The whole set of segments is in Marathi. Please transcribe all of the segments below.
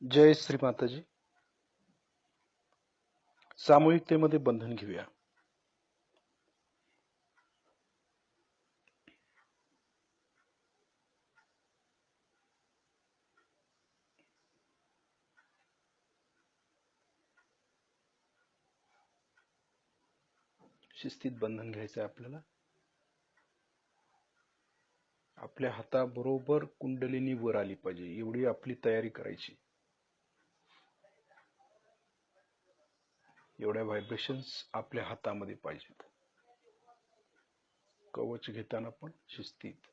जय श्री माताजी. सामूहिकतेमध्ये बंधन घेऊया. शिस्तीत बंधन घ्यायचं आहे आपल्याला. आपल्या हाताबरोबर कुंडलिनी वर आली पाहिजे एवढी आपली तयारी करायची. एवढ्या व्हायब्रेशन्स आपल्या हातामध्ये पाहिजेत. कवच घेताना पण शिस्तीत.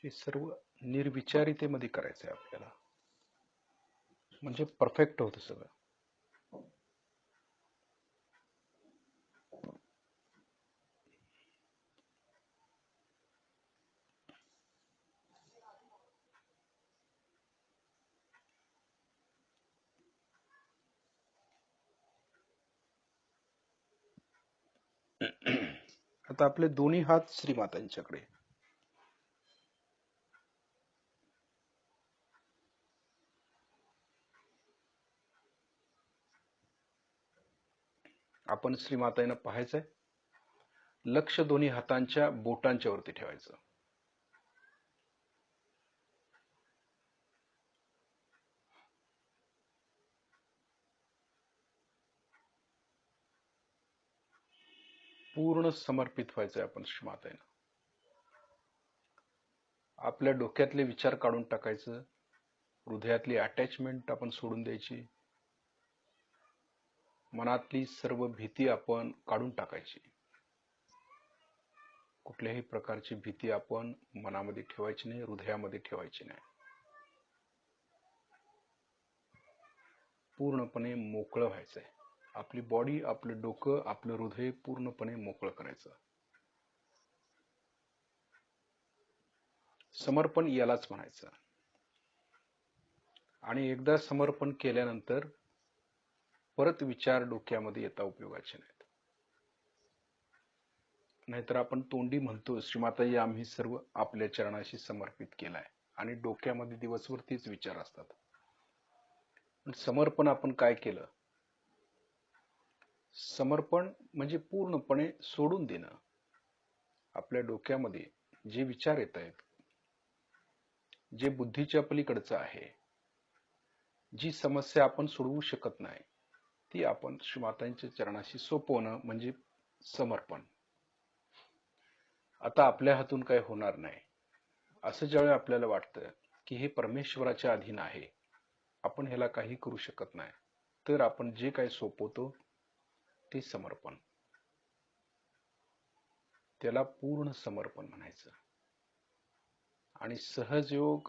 हे सर्व निर्विचारितेमध्ये करायचं आहे आपल्याला, म्हणजे परफेक्ट होतं सगळं. आता आपले दोन्ही हात श्रीमातांच्याकडे. आपण श्रीमातांना पाहायचंय. लक्ष दोन्ही हातांच्या बोटांच्या वरती ठेवायचं. पूर्ण समर्पित व्हायचंय आपण श्रीमातांना. आपल्या डोक्यातले विचार काढून टाकायचं. हृदयातली अटॅचमेंट आपण सोडून द्यायची. मनातली सर्व भीती आपण काढून टाकायची. कुठल्याही प्रकारची भीती आपण मनामध्ये ठेवायची नाही, हृदयामध्ये ठेवायची नाही. पूर्णपणे मोकळं व्हायचंय. आपली बॉडी, आपलं डोकं, आपलं हृदय पूर्णपणे मोकळं करायचं. समर्पण यालाच म्हणायचं. आणि एकदा समर्पण केल्यानंतर परत विचार डोक्यामध्ये येता उपयोगाचे नाहीत. नाहीतर आपण तोंडी म्हणतो श्रीमाताजी आम्ही सर्व आपल्या चरणाशी समर्पित केलाय, आणि डोक्यामध्ये दिवसभर तीच विचार असतात. पण समर्पण आपण काय केलं? समर्पण म्हणजे पूर्णपणे सोडून देणं. आपल्या डोक्यामध्ये जे विचार येत आहेत, जे बुद्धीच्या पलीकडचं आहे, जी समस्या आपण सोडवू शकत नाही, ती आपण श्रीमातांच्या चरणाशी सोपवणं म्हणजे समर्पण. आता आपल्या हातून काय होणार नाही असं ज्यावेळी आपल्याला वाटतं की हे परमेश्वराच्या अधीन आहे, आपण ह्याला काही करू शकत नाही, तर आपण जे काही सोपवतो ते समर्पण. त्याला पूर्ण समर्पण म्हणायचं. आणि सहजयोग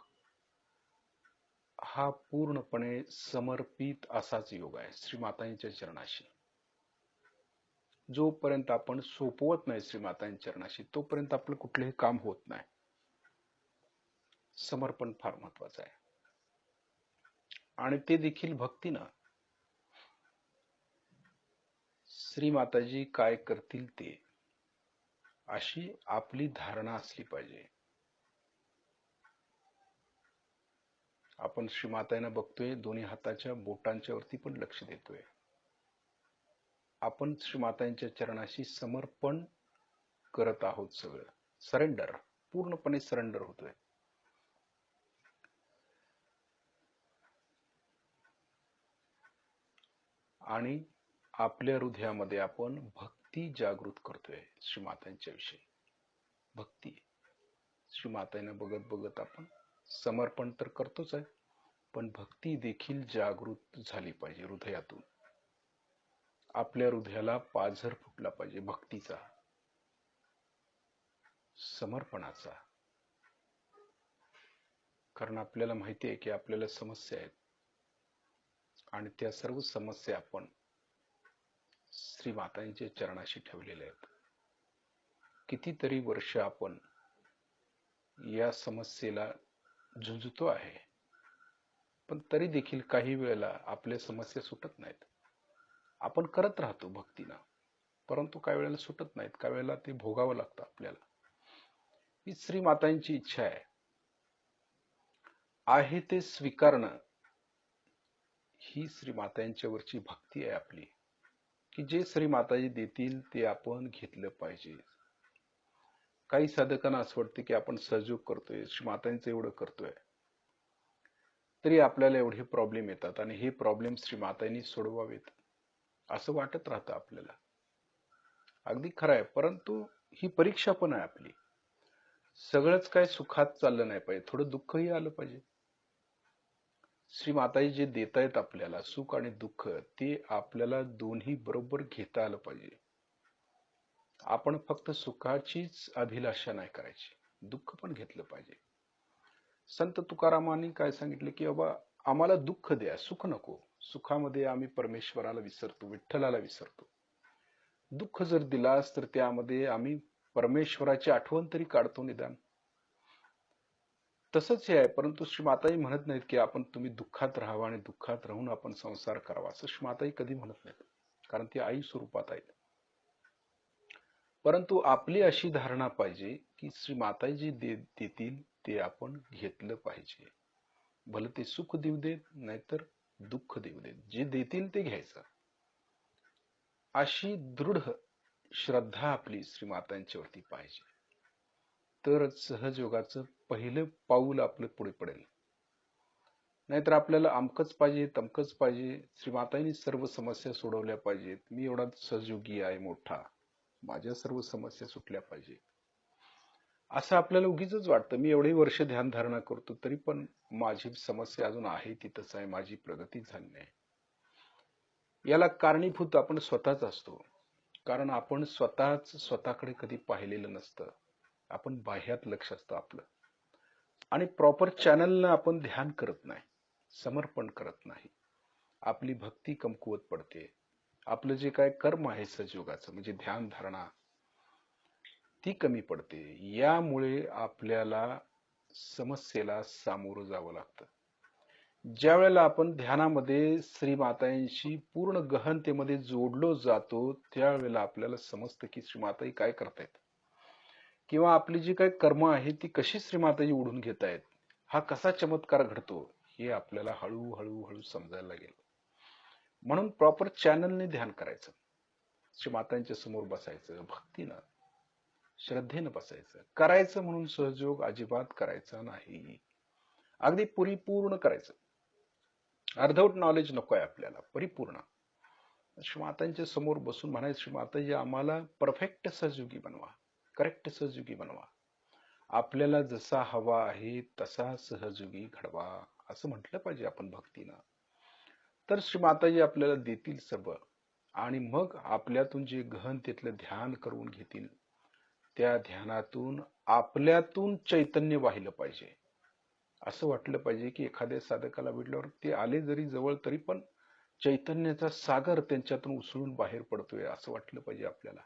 हा पूर्णपणे समर्पित असाच योग आहे श्रीमातांच्या चरणाशी. जोपर्यंत आपण सोपवत नाही श्रीमातांच्या चरणाशी, तोपर्यंत आपलं कुठलंही काम होत नाही. समर्पण फार महत्वाचं आहे. आणि ते देखील भक्तीनं. श्रीमाताजी काय करतील ते, अशी आपली धारणा असली पाहिजे. आपण श्रीमातांना बघतोय, दोन्ही हाताच्या बोटांच्या वरती पण लक्ष देतोय. आपण श्रीमातांच्या चरणाशी समर्पण करत आहोत. सगळं सरेंडर, पूर्णपणे सरेंडर होतोय. आणि आपल्या हृदयामध्ये आपण भक्ती जागृत करतोय श्रीमातांच्या विषयी. भक्ती श्रीमातांना बघत बघत आपण समर्पण तर करतोच आहे, पण भक्ती देखील जागृत झाली पाहिजे हृदयातून. आपल्या हृदयाला पाझर फुटला पाहिजे भक्तीचा, समर्पणाचा. कारण आपल्याला माहिती आहे की आपल्याला समस्या आहेत, आणि त्या सर्व समस्या आपण श्रीमातांच्या चरणाशी ठेवलेल्या आहेत. कितीतरी वर्ष आपण या समस्येला झुंजतो आहे, पण तरी देखील काही वेळेला आपल्या समस्या सुटत नाहीत. आपण करत राहतो भक्तीनं, परंतु काही वेळेला सुटत नाहीत, काही वेळेला ते भोगावं लागतं आपल्याला. ही श्रीमातांची इच्छा आहे ते स्वीकारणं. ही श्रीमातांच्या वरची भक्ती आहे आपली, की जे श्रीमाताजी देतील ते आपण घेतलं पाहिजे. काही साधकांना असं वाटतं की आपण सहयोग करतोय, श्रीमातांचं एवढं करतोय, तरी आपल्याला एवढे प्रॉब्लेम येतात आणि हे प्रॉब्लेम श्रीमातांनी सोडवावेत असं वाटत राहतं आपल्याला. अगदी खरं आहे, परंतु ही परीक्षा पण आहे आपली. सगळंच काय सुखात चाललं नाही पाहिजे, थोडं दुःखही आलं पाहिजे. श्रीमाताजी जे देत आहेत आपल्याला सुख आणि दुःख, ते आपल्याला दोन्ही बरोबर घेता आलं पाहिजे. आपण फक्त सुखाचीच अभिलाषा नाही करायची, दुःख पण घेतलं पाहिजे. संत तुकारामांनी काय सांगितले की बाबा आम्हाला दुःख द्या, सुख नको. सुखामध्ये आम्ही परमेश्वराला विसरतो, विठ्ठलाला विसरतो. दुःख जर दिलास तर त्यामध्ये आम्ही परमेश्वराची आठवण तरी काढतो निदान. तसंच हे आहे, परंतु श्री माताजी म्हणत नाहीत की आपण तुम्ही दुःखात राहावं आणि दुःखात राहून आपण संसार करावा, असं श्री माताजी कधी म्हणत नाहीत, कारण ती आई स्वरूपात आहेत. परंतु आपली अशी धारणा पाहिजे की श्री माताजी जे देतील ते आपण घेतलं पाहिजे. भले ते सुख देऊ देत नाहीतर दुःख देऊ देत, जे देतील ते घ्यायचं. अशी दृढ श्रद्धा आपली श्रीमातांच्यावरती पाहिजे, तरच सहजयोगाचं पहिलं पाऊल आपलं पुढे पडेल. नाहीतर आपल्याला अमकच पाहिजे, तमकच पाहिजे, श्रीमातांनी सर्व समस्या सोडवल्या पाहिजेत, मी एवढा सहजयोगी आहे मोठा, माझ्या सर्व समस्या सुटल्या पाहिजे, असं आपल्याला उगीचच वाटतं. मी एवढे वर्ष ध्यान धारणा करतो तरी पण माझी समस्या अजून आहे तिथंच आहे, माझी प्रगती झाली नाही. याला कारणीभूत आपण स्वतःच असतो, कारण आपण स्वतःकडे कधी पाहिलेलं नसतं. आपण बाह्यात लक्ष असतं आपलं आणि प्रॉपर चॅनलनं आपण ध्यान करत नाही, समर्पण करत नाही, आपली भक्ती कमकुवत पडते. आपलं जे काय कर्म आहे सहजयोगाचं म्हणजे ध्यान धारणा, ती कमी पडते. यामुळे आपल्याला समस्येला सामोरं जावं लागतं. ज्या वेळेला आपण ध्यानामध्ये श्रीमातांशी पूर्ण गहनतेमध्ये जोडलो जातो, त्यावेळेला आपल्याला समजतं की श्रीमाताई काय करतायत, किंवा आपली जी काही कर्म आहे ती कशी श्रीमाताजी ओढून घेत आहेत, हा कसा चमत्कार घडतो, हे आपल्याला हळूहळू हळू समजायला लागेल. म्हणून प्रॉपर चॅनलने ध्यान करायचं, श्रीमातांच्या समोर बसायचं, भक्तीनं श्रद्धेनं बसायचं. करायचं म्हणून सहयोग अजिबात करायचा नाही, अगदी परिपूर्ण करायचं. अर्धवट नॉलेज नको आहे आपल्याला, परिपूर्ण. श्रीमातांच्या समोर बसून म्हणायचं, श्रीमाताजी आम्हाला परफेक्ट सहयोगी बनवा, करेक्ट सहयोगी बनवा, आपल्याला जसा हवा आहे तसा सहयोगी घडवा, असं म्हटलं पाहिजे आपण भक्तीनं. तर श्रीमाताजी आपल्याला देतील सर्व आणि मग आपल्यातून जे गहनतेतलं ध्यान करून घेतील, त्या ध्यानातून आपल्यातून चैतन्य वाहिलं पाहिजे. असं वाटलं पाहिजे की एखाद्या साधकाला भेटल्यावर ते आले जरी जवळ तरी पण चैतन्याचा सागर त्यांच्यातून उसळून बाहेर पडतोय असं वाटलं पाहिजे आपल्याला.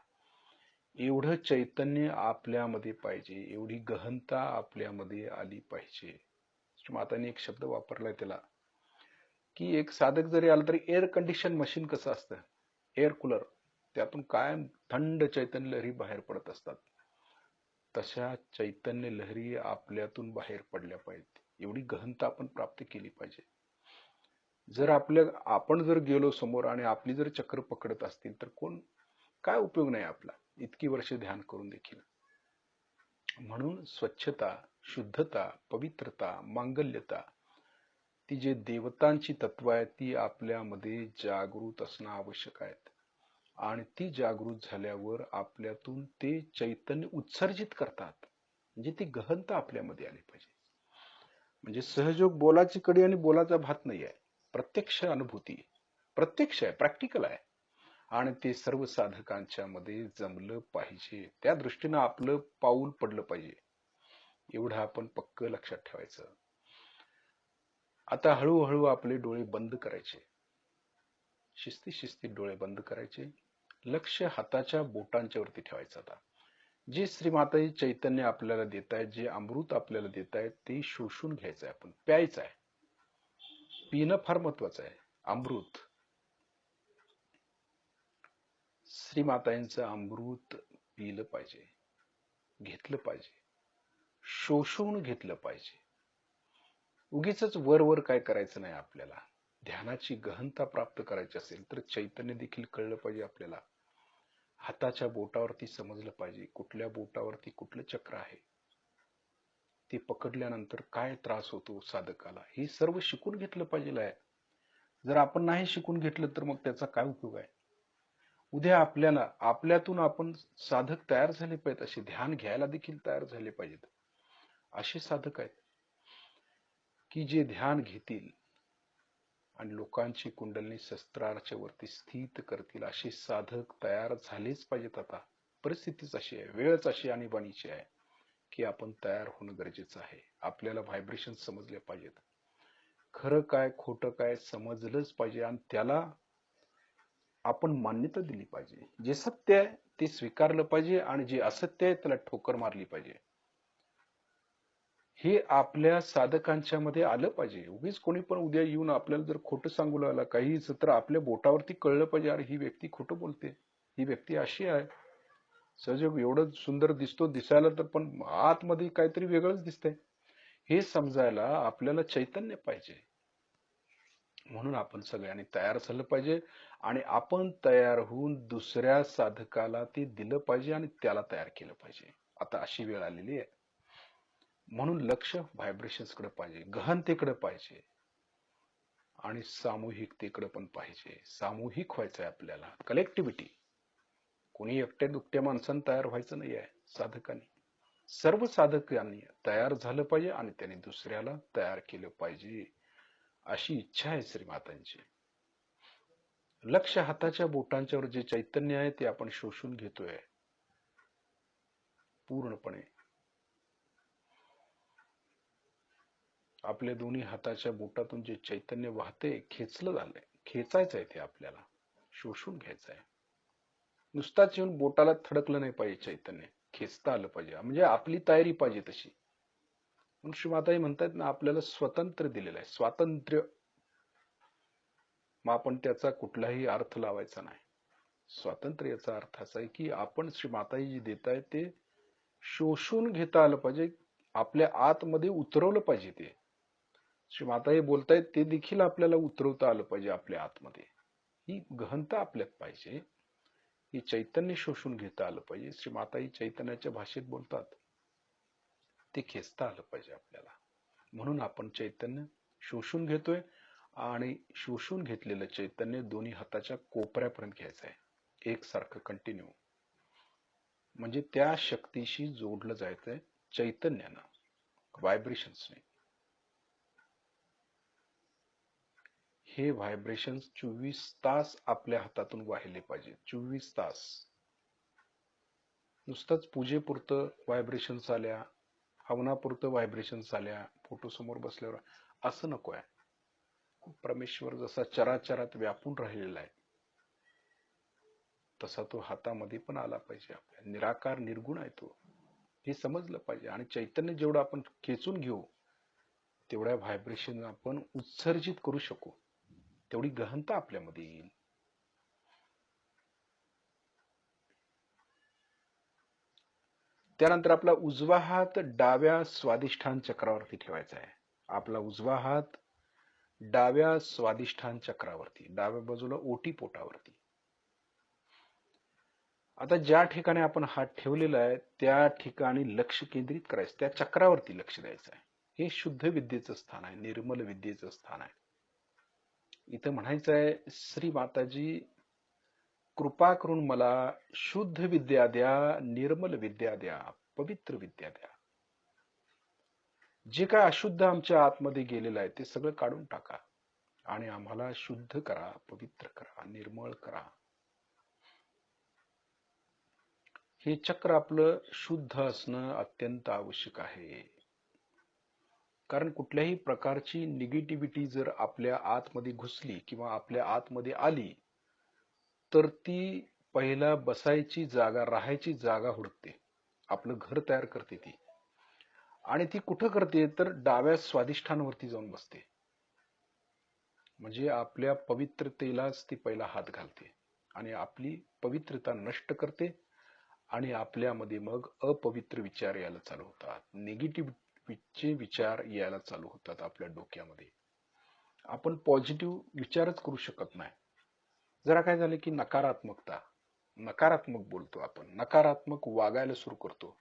एवढं चैतन्य आपल्यामध्ये पाहिजे, एवढी गहनता आपल्यामध्ये आली पाहिजे. माताने एक शब्द वापरलाय त्याला, की एक साधक जरी आला तरी एअर कंडिशन मशीन कसं असतं, एअर कूलर, त्यातून कायम थंड चैतन्य लहरी बाहेर पडत असतात, तशा चैतन्य लहरी आपल्यातून बाहेर पडल्या पाहिजेत. एवढी गहनता आपण प्राप्त केली पाहिजे. जर आपण जर गेलो समोर आणि आपली जर चक्र पकडत असतील तर काय उपयोग नाही आपला, इतकी वर्ष ध्यान करून देखील. म्हणून स्वच्छता, शुद्धता, पवित्रता, मांगल्यता, ती जे देवतांची तत्व आहेत ती आपल्यामध्ये जागृत असणं आवश्यक आहे. आणि ती जागृत झाल्यावर आपल्यातून ते चैतन्य उत्सर्जित करतात, म्हणजे ती गहनता आपल्यामध्ये आली पाहिजे. म्हणजे सहयोग बोलाची कडी आणि बोलाचा भात नाही आहे, प्रत्यक्ष अनुभूती, प्रत्यक्ष आहे, प्रॅक्टिकल आहे, आणि ते सर्व साधकांच्या मध्ये जमलं पाहिजे. त्या दृष्टीनं आपलं पाऊल पडलं पाहिजे, एवढं आपण पक्क लक्षात ठेवायचं. आता हळूहळू आपले डोळे बंद करायचे, शिस्ती डोळे बंद करायचे, लक्ष हाताच्या बोटांच्या वरती ठेवायचं. आता जे श्रीमाताजी चैतन्य आपल्याला देत आहेत, जे अमृत आपल्याला देत आहेत, ते शोषून घ्यायचं आहे, आपण प्यायचं आहे. पिणं फार महत्वाचं आहे. अमृत श्रीमातांचं अमृत पिलं पाहिजे, घेतलं पाहिजे, शोषून घेतलं पाहिजे. उगीच वर वर काय करायचं नाही. आपल्याला ध्यानाची गहनता प्राप्त करायची असेल तर चैतन्य देखील कळलं पाहिजे. आपल्याला हाताच्या बोटावरती समजलं पाहिजे कुठल्या बोटावरती कुठलं चक्र आहे, ते पकडल्यानंतर काय त्रास होतो साधकाला, हे सर्व शिकून घेतलं पाहिजे. जर आपण नाही शिकून घेतलं तर मग त्याचा काय उपयोग आहे. उद्या आपल्याला आपल्यातून आपण साधक तयार झाले पाहिजेत, असे ध्यान घ्यायला देखील तयार झाले पाहिजेत. असे साधक आहेत की जे ध्यान घेतील आणि लोकांची कुंडलिनी शस्त्राच्या वरती स्थित करतील. असे साधक तयार झालेच पाहिजेत. आता परिस्थितीच अशी आहे, वेळच अशी आणीबाणीची आहे की आपण तयार होणं गरजेचं आहे. आपल्याला व्हायब्रेशन समजले पाहिजेत, खरं काय खोटं काय समजलंच पाहिजे आणि त्याला आपण मान्यता दिली पाहिजे. जे सत्य आहे ते स्वीकारलं पाहिजे आणि जे असत्य आहे त्याला ठोकर मारली पाहिजे. हे आपल्या साधकांच्या मध्ये आलं पाहिजे. उगीच कोणी पण उद्या येऊन आपल्याला जर खोटं सांगू लागला काहीच तर आपल्या बोटावरती कळलं पाहिजे, अरे ही व्यक्ती खोटं बोलते, ही व्यक्ती अशी आहे. सहज एवढं सुंदर दिसतो दिसायला तर पण आतमध्ये काहीतरी वेगळंच दिसतंय. हे समजायला आपल्याला चैतन्य पाहिजे. म्हणून आपण सगळ्यांनी तयार झालं पाहिजे आणि आपण तयार होऊन दुसऱ्या साधकाला ते दिलं पाहिजे आणि त्याला तयार केलं पाहिजे. आता अशी वेळ आलेली आहे. म्हणून लक्ष व्हायब्रेशन्स कडे पाहिजे, गहनतेकडे पाहिजे आणि सामूहिकतेकडे पण पाहिजे. सामूहिक व्हायचंय आपल्याला, कलेक्टिव्हिटी. कोणी एकट्या दुकट्या माणसानं तयार व्हायचं नाही आहे. साधकांनी, सर्व साधकांनी तयार झालं पाहिजे आणि त्यांनी दुसऱ्याला तयार केलं पाहिजे, अशी इच्छा आहे श्रीमातांची. लक्ष हाताच्या बोटांच्यावर जे चैतन्य आहे ते आपण शोषून घेतोय पूर्णपणे. आपल्या दोन्ही हाताच्या बोटातून जे चैतन्य वाहते, खेचलं झालंय, खेचायचंय, ते आपल्याला शोषून घ्यायचंय. नुसताच येऊन बोटाला थडकलं नाही पाहिजे चैतन्य, खेचता आलं पाहिजे. म्हणजे आपली तयारी पाहिजे तशी. म्हणून श्रीमाताई म्हणतात ना, आपल्याला स्वतंत्र दिलेलं आहे, स्वातंत्र्य. मग आपण त्याचा कुठलाही अर्थ लावायचा नाही. स्वातंत्र्याचा अर्थ असा आहे की आपण श्रीमाताई जी देत आहे ते शोषून घेता आलं पाहिजे, आपल्या आतमध्ये उतरवलं पाहिजे. ते श्रीमाताई बोलतायत ते देखील आपल्याला उतरवता आलं पाहिजे आपल्या आतमध्ये. ही गहनता आपल्यात पाहिजे, ही चैतन्य शोषून घेता आलं पाहिजे. श्रीमाताई चैतन्याच्या भाषेत बोलतात, ते खेचता आलं पाहिजे आपल्याला. म्हणून आपण चैतन्य शोषून घेतोय आणि शोषून घेतलेलं चैतन्य दोन्ही हाताच्या कोपऱ्यापर्यंत घ्यायचं आहे, एकसारखं कंटिन्यू. म्हणजे त्या शक्तीशी जोडलं जायचंय चैतन्यानं, व्हायब्रेशन्सने. हे व्हायब्रेशन्स 24 तास आपल्या हातातून वाहिले पाहिजे. 24 तास. नुसतंच पूजेपुरतं व्हायब्रेशन्स आल्या, हवनापुरतं व्हायब्रेशन्स आल्या, फोटो समोर बसल्यावर, असं नको आहे. परमेश्वर जसा चराचरात व्यापून राहिलेला आहे तसा तो हातामध्ये पण आला पाहिजे. आपल्या निराकार निर्गुण आहे तो, हे समजलं पाहिजे. आणि चैतन्य जेवढं आपण खेचून घेऊ तेवढ्या व्हायब्रेशन आपण उत्सर्जित करू शकू, तेवढी गहनता आपल्यामध्ये येईल. त्यानंतर आपला उजवा हात डाव्या स्वादिष्ठान चक्रावरती ठेवायचा आहे. आपला उजवा हात डाव्या स्वादिष्ठान चक्रावरती, डाव्या बाजूला ओटी पोटावरती. आता ज्या ठिकाणी आपण हात ठेवलेला आहे त्या ठिकाणी लक्ष केंद्रित करायचं, त्या चक्रावरती लक्ष द्यायचं आहे. हे शुद्ध विद्येचं स्थान आहे, निर्मल विद्येचं स्थान आहे. इथं म्हणायचं आहे, श्री माताजी कृपा करून मला शुद्ध विद्या द्या, निर्मल विद्या द्या, पवित्र विद्या द्या. जे काय अशुद्ध आमच्या आतमध्ये गेलेलं आहे ते सगळं काढून टाका आणि आम्हाला शुद्ध करा, पवित्र करा, निर्मळ करा. हे चक्र आपलं शुद्ध असणं अत्यंत आवश्यक आहे. कारण कुठल्याही प्रकारची निगेटिव्हिटी जर आपल्या आतमध्ये घुसली किंवा आपल्या आतमध्ये आली तर ती पहिला बसायची जागा, राहायची जागा हुडकते, आपलं घर तयार करते ती. आणि ती कुठं करते तर डाव्या स्वादिष्ठांवरती जाऊन बसते. म्हणजे आपल्या पवित्रतेलाच ती पहिला हात घालते आणि आपली पवित्रता नष्ट करते आणि आपल्यामध्ये मग अपवित्र विचार यायला चालू होतात, निगेटिव्ह विचार यायला चालू होतात आपल्या डोक्यामध्ये. आपण पॉझिटिव्ह विचारच करू शकत नाही. जरा काय झालं की नकारात्मक बोलतो, आपण नकारात्मक वागायला सुरू करतो.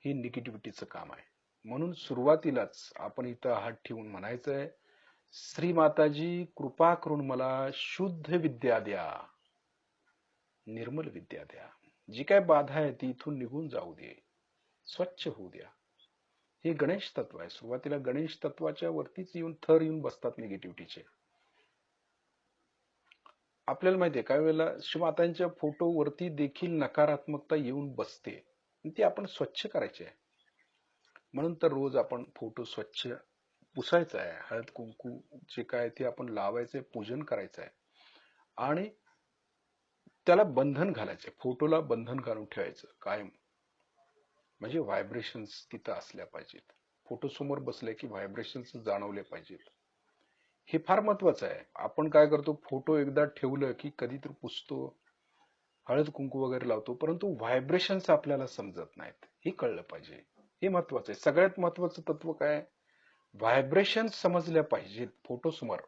ही निगेटिव्हिटीचं काम आहे. म्हणून सुरुवातीलाच आपण इथं हात ठेवून म्हणायचंय, श्री माताजी कृपा करून मला शुद्ध विद्या द्या, निर्मल विद्या द्या. जी काय बाधा आहे ती इथून निघून जाऊ दे, स्वच्छ होऊ द्या. हे गणेश तत्व आहे. सुरुवातीला गणेश तत्वाच्या वरतीच थर येऊन बसतात निगेटिव्हिटीचे. आपल्याला माहितीये काही वेळेला श्रीमातांच्या फोटो वरती देखील नकारात्मकता येऊन बसते, ती आपण स्वच्छ करायची आहे. म्हणून तर रोज आपण फोटो स्वच्छ पुसायचा आहे, हळद कुंकू जे काय ते आपण लावायचंय, पूजन करायचं आहे आणि त्याला बंधन घालायचंय. फोटोला बंधन घालून ठेवायचं कायम, म्हणजे व्हायब्रेशन्स तिथं असल्या पाहिजेत. फोटो समोर बसले की व्हायब्रेशन्स जाणवले पाहिजेत. हे फार महत्वाचं आहे. आपण काय करतो, फोटो एकदा ठेवलं की कधीतरी पुसतो, हळद कुंकू वगैरे लावतो, परंतु व्हायब्रेशन्स आपल्याला समजत नाहीत. हे कळलं पाहिजे, हे महत्वाचं आहे. सगळ्यात महत्वाचं तत्व काय, व्हायब्रेशन्स समजल्या पाहिजेत फोटो समोर,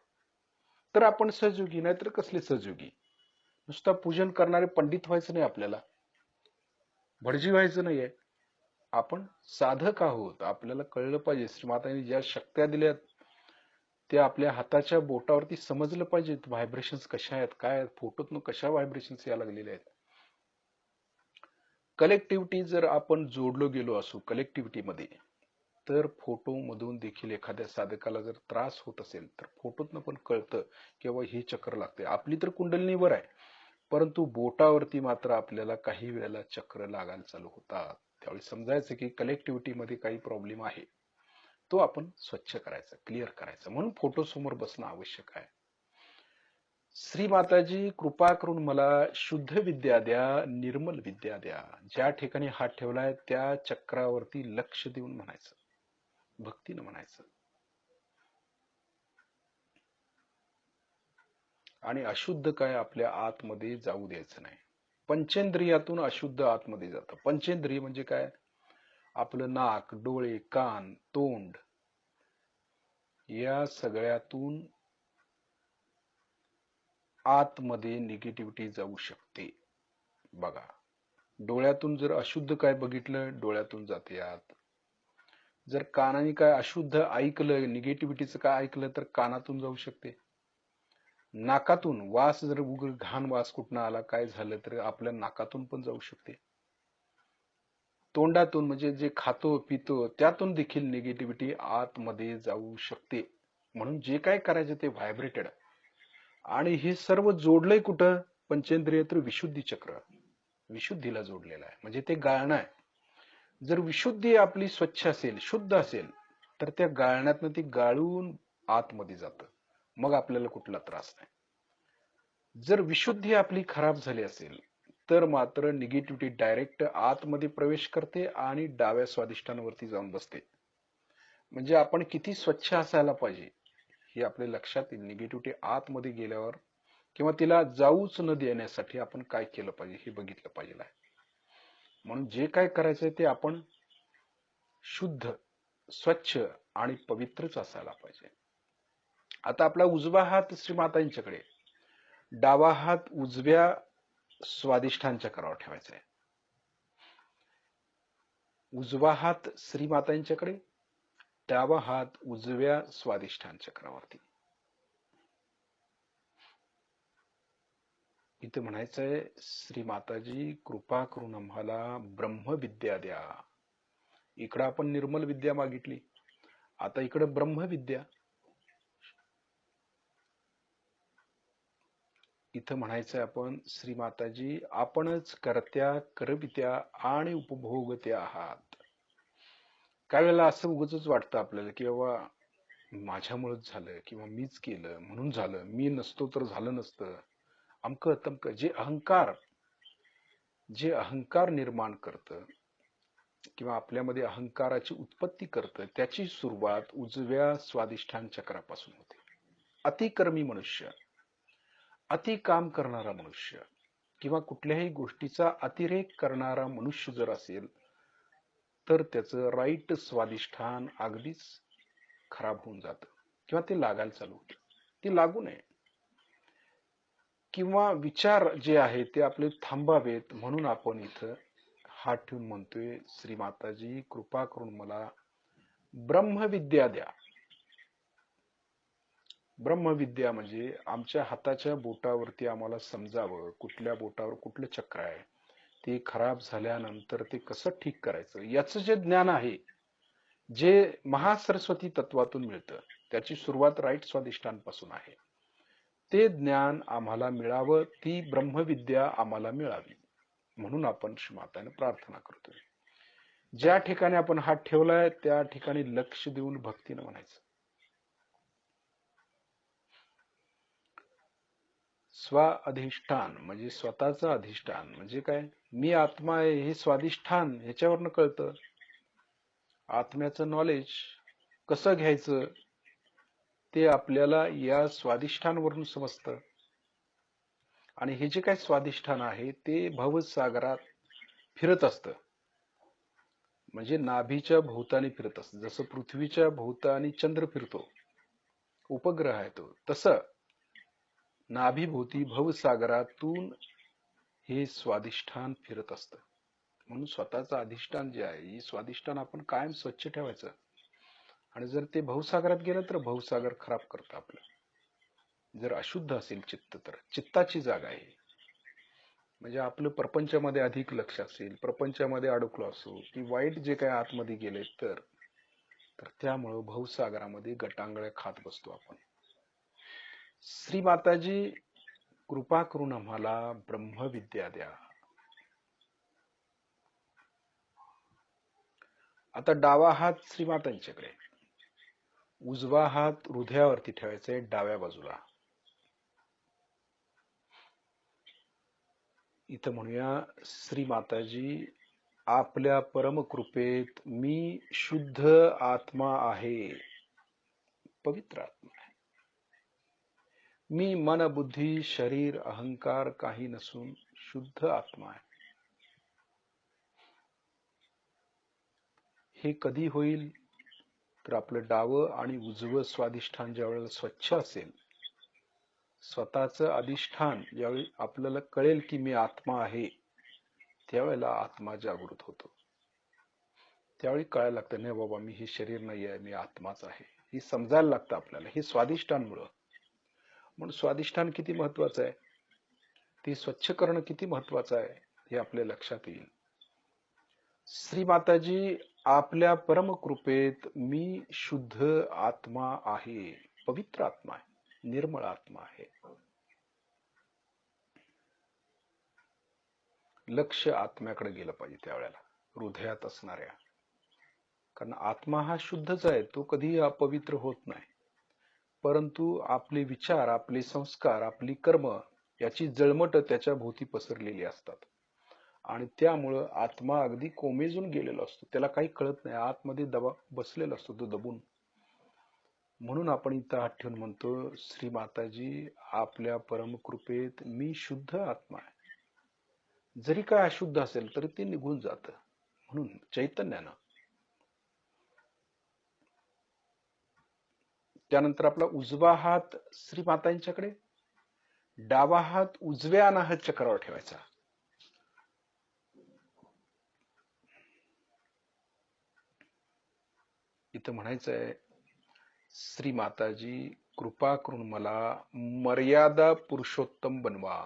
तर आपण सहयोगी. नाहीतर कसले सहयोगी, नुसता पूजन करणारे पंडित व्हायचं नाही, आपल्याला भटजी व्हायचं नाहीये. आपण साधक आहोत. आपल्याला कळलं पाहिजे श्रीमातांनी ज्या शक्त्या दिल्यात त्या आपल्या हाताच्या बोटावरती समजलं पाहिजे. व्हायब्रेशन्स कशा आहेत, काय आहेत, फोटोतनं कशा व्हायब्रेशन्स यायला लागलेल्या आहेत. कलेक्टिव्हिटी जर आपण जोडलो गेलो असू कलेक्टिव्हिटीमध्ये, तर फोटो मधून देखील एखाद्या साधकाला जर त्रास होत असेल तर फोटोतनं पण कळतं किंवा ही चक्र लागते. आपली तर कुंडलिनीवर आहे, परंतु बोटावरती मात्र आपल्याला काही वेळेला चक्र लागायला चालू होतात. त्यावेळी समजायचं की कलेक्टिव्हिटी मध्ये काही प्रॉब्लेम आहे, तो आपण स्वच्छ करायचा, क्लिअर करायचा. म्हणून फोटो समोर बसणं आवश्यक आहे. श्री माताजी कृपा करून मला शुद्ध विद्या द्या, निर्मल विद्या द्या. ज्या ठिकाणी हात ठेवलाय त्या चक्रावरती लक्ष देऊन म्हणायचं, भक्तीनं म्हणायचं. आणि अशुद्ध काय आपल्या आतमध्ये जाऊ द्यायचं नाही. पंचेंद्रियातून अशुद्ध आतमध्ये जातं. पंचेंद्रिय म्हणजे काय, आपलं नाक, डोळे, कान, तोंड, या सगळ्यातून आतमध्ये निगेटिव्हिटी जाऊ शकते. बघा, डोळ्यातून जर अशुद्ध काय बघितलं, डोळ्यातून जाते आत. जर कानाने काय अशुद्ध ऐकलं, निगेटिव्हिटीचं काय ऐकलं, तर कानातून जाऊ शकते. नाकातून वास जर घाण वास कुठनं आला, काय झालं, तर आपल्या नाकातून पण जाऊ शकते. तोंडातून म्हणजे जे खातो पितो त्यातून देखील निगेटिव्हिटी आतमध्ये जाऊ शकते. म्हणून जे काय करायचं ते व्हायब्रेटेड, आणि हे सर्व जोडलंय कुठं, पंचेंद्रिय तर विशुद्धी चक्र, विशुद्धीला जोडलेलं आहे. म्हणजे ते गाळणं आहे. जर विशुद्धी आपली स्वच्छ असेल, शुद्ध असेल, तर त्या गाळण्यातनं ती गाळून आतमध्ये जातं, मग आपल्याला कुठला त्रास नाही. जर विशुद्धी आपली खराब झाली असेल तर मात्र निगेटिव्हिटी डायरेक्ट आतमध्ये प्रवेश करते आणि डाव्या स्वादिष्टांवरती जाऊन बसते. म्हणजे आपण किती स्वच्छ असायला पाहिजे हे आपल्या लक्षात येईल. निगेटिव्हिटी आतमध्ये गेल्यावर किंवा तिला जाऊच न देण्यासाठी आपण काय केलं पाहिजे हे बघितलं पाहिजे. म्हणून जे काय करायचंय ते आपण शुद्ध, स्वच्छ आणि पवित्रच असायला पाहिजे. आता आपला उजवा हात श्रीमातांच्याकडे, डावा हात उजव्या स्वादिष्ठान चक्रावर ठेवायचा आहे. उजवा हात श्रीमातांच्याकडे, डावा हात उजव्या स्वादिष्ठान चक्रावरती. इथे म्हणायचंय, श्री माताजी कृपा करून आम्हाला ब्रह्मविद्या द्या. इकडं आपण निर्मल विद्या मागितली, आता इकडं ब्रह्मविद्या. इथं म्हणायचंय आपण, श्री माताजी आपणच करत्या, करवित्या आणि उपभोगत्या आहात. काही वेळेला असं उगाचच वाटतं आपल्याला की बाबा माझ्यामुळेच झालं किंवा मीच केलं म्हणून झालं, मी नसतो तर झालं नसतं, अमकं तमकं. जे अहंकार निर्माण करतं किंवा आपल्यामध्ये अहंकाराची उत्पत्ती करतं, त्याची सुरुवात उजव्या स्वादिष्ठान चक्रापासून होते. अतिकर्मी मनुष्य, अति काम करणारा मनुष्य, किंवा कुठल्याही गोष्टीचा अतिरेक करणारा मनुष्य जर असेल तर त्याचं राईट स्वादिष्ठान अगदीच खराब होऊन जातं किंवा ते लागायला चालू होतं. ते लागू नये किंवा विचार जे आहे ते आपले थांबावेत म्हणून आपण इथं हात ठेवून म्हणतोय, श्री माताजी कृपा करून मला ब्रह्मविद्या द्या. ब्रह्मविद्या म्हणजे आमच्या हाताच्या बोटावरती आम्हाला समजावं कुठल्या बोटावर कुठलं चक्र आहे, ते खराब झाल्यानंतर ते कसं ठीक करायचं याचं जे ज्ञान आहे, जे महासरस्वती तत्वातून मिळतं, त्याची सुरुवात राईट स्वादिष्ठांपासून आहे. ते ज्ञान आम्हाला मिळावं, ती ब्रह्मविद्या आम्हाला मिळावी म्हणून आपण श्रीमाताने प्रार्थना करतोय. ज्या ठिकाणी आपण हात ठेवलाय त्या ठिकाणी लक्ष देऊन भक्तीनं म्हणायचं. स्वाधिष्ठान म्हणजे स्वतःचं अधिष्ठान म्हणजे काय, मी आत्मा आहे हे स्वाधिष्ठान ह्याच्यावरनं कळतं. आत्म्याचं नॉलेज कसं घ्यायचं ते आपल्याला या स्वाधिष्ठानवरून समजतं. आणि हे जे काय स्वाधिष्ठान आहे ते भवसागरात फिरत असतं, म्हणजे नाभीच्या भोवतानी फिरत असतं. जसं पृथ्वीच्या भोवतानी चंद्र फिरतो, उपग्रह आहे तो, तसं नाभीभोवती भवसागरातून हे स्वाधिष्ठान फिरत असतं. म्हणून स्वतःचं अधिष्ठान जे आहे, हे स्वाधिष्ठान आपण कायम स्वच्छ ठेवायचं. आणि जर ते भवसागरात गेलं तर भवसागर खराब करतं आपलं. जर अशुद्ध असेल चित्त तर चित्ताची जागा आहे, म्हणजे आपलं प्रपंचामध्ये अधिक लक्ष असेल, प्रपंचामध्ये अडकलो असो की वाईट जे काही आतमध्ये गेले तर त्यामुळं भवसागरामध्ये गटांगळ्या खात बसतो आपण. श्री माताजी कृपा करून आम्हाला ब्रह्मविद्या द्या. आता डावा हात श्रीमातांच्याकडे, उजवा हात हृदयावरती ठेवायचा आहे डाव्या बाजूला. इथं म्हणूया, श्री माताजी आपल्या परमकृपेत मी शुद्ध आत्मा आहे, पवित्र आत्मा आहे. मी मन बुद्धी शरीर अहंकार काही नसून शुद्ध आत्मा आहे. हे कधी होईल तर आपलं डावं आणि उजवं स्वाधिष्ठान ज्या वेळेला स्वच्छ असेल, स्वतःचं अधिष्ठान ज्यावेळी आपल्याला कळेल की मी आत्मा आहे, त्यावेळेला आत्मा जागृत होतो. त्यावेळी कळायला लागतं, नाही बाबा मी हे शरीर नाही आहे, मी आत्माच आहे, हे समजायला लागतं आपल्याला. हे स्वाधिष्ठानमुळं. म्हणून स्वाधिष्ठान किती महत्वाचं आहे, ते स्वच्छ करणं किती महत्वाचं आहे हे आपल्या लक्षात येईल. श्री माताजी आपल्या परमकृपेत मी शुद्ध आत्मा आहे, पवित्र आत्मा आहे, निर्मळ आत्मा आहे. लक्ष आत्म्याकडे गेलं पाहिजे त्यावेळेला, हृदयात असणाऱ्या. कारण आत्मा हा शुद्धच आहे, तो कधीही अपवित्र होत नाही. परंतु आपले विचार, आपले संस्कार, आपली कर्म याची जळमट त्याच्या भोवती पसरलेली असतात आणि त्यामुळं आत्मा अगदी कोमेजून गेलेला असतो, त्याला काही कळत नाही, आतमध्ये दबा बसलेला असतो तो दबून. म्हणून आपण इथं हात ठेवून म्हणतो, श्री माताजी आपल्या परमकृपेत मी शुद्ध आत्मा आहे. जरी काय अशुद्ध असेल तरी ते निघून जातं, म्हणून चैतन्यानं. त्यानंतर आपला उजवा हात श्री मातांच्याकडे, डावा हात उजव्या अनाहत चक्रावर ठेवायचा. इथं म्हणायचंय, श्री माताजी कृपा करून मला मर्यादा पुरुषोत्तम बनवा.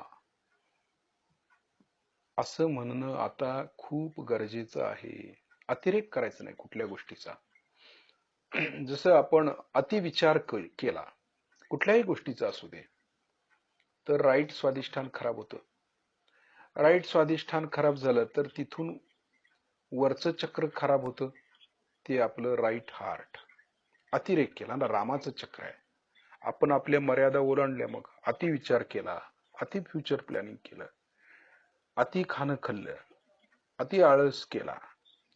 असं म्हणणं आता खूप गरजेचं आहे. अतिरेक करायचा नाही कुठल्या गोष्टीचा. जसं आपण अतिविचार केला कुठल्याही गोष्टीचा असू दे तर राईट स्वाधिष्ठान खराब होतं. राईट स्वाधिष्ठान खराब झालं तर तिथून वरचं चक्र खराब होतं, ते आपलं राईट हार्ट. अतिरेक केला ना, रामाचं चक्र आहे. आपण आपल्या मर्यादा ओलांडल्या, मग अति विचार केला, अति फ्युचर प्लॅनिंग केलं, अति खाणं खाल्लं, अति आळस केला,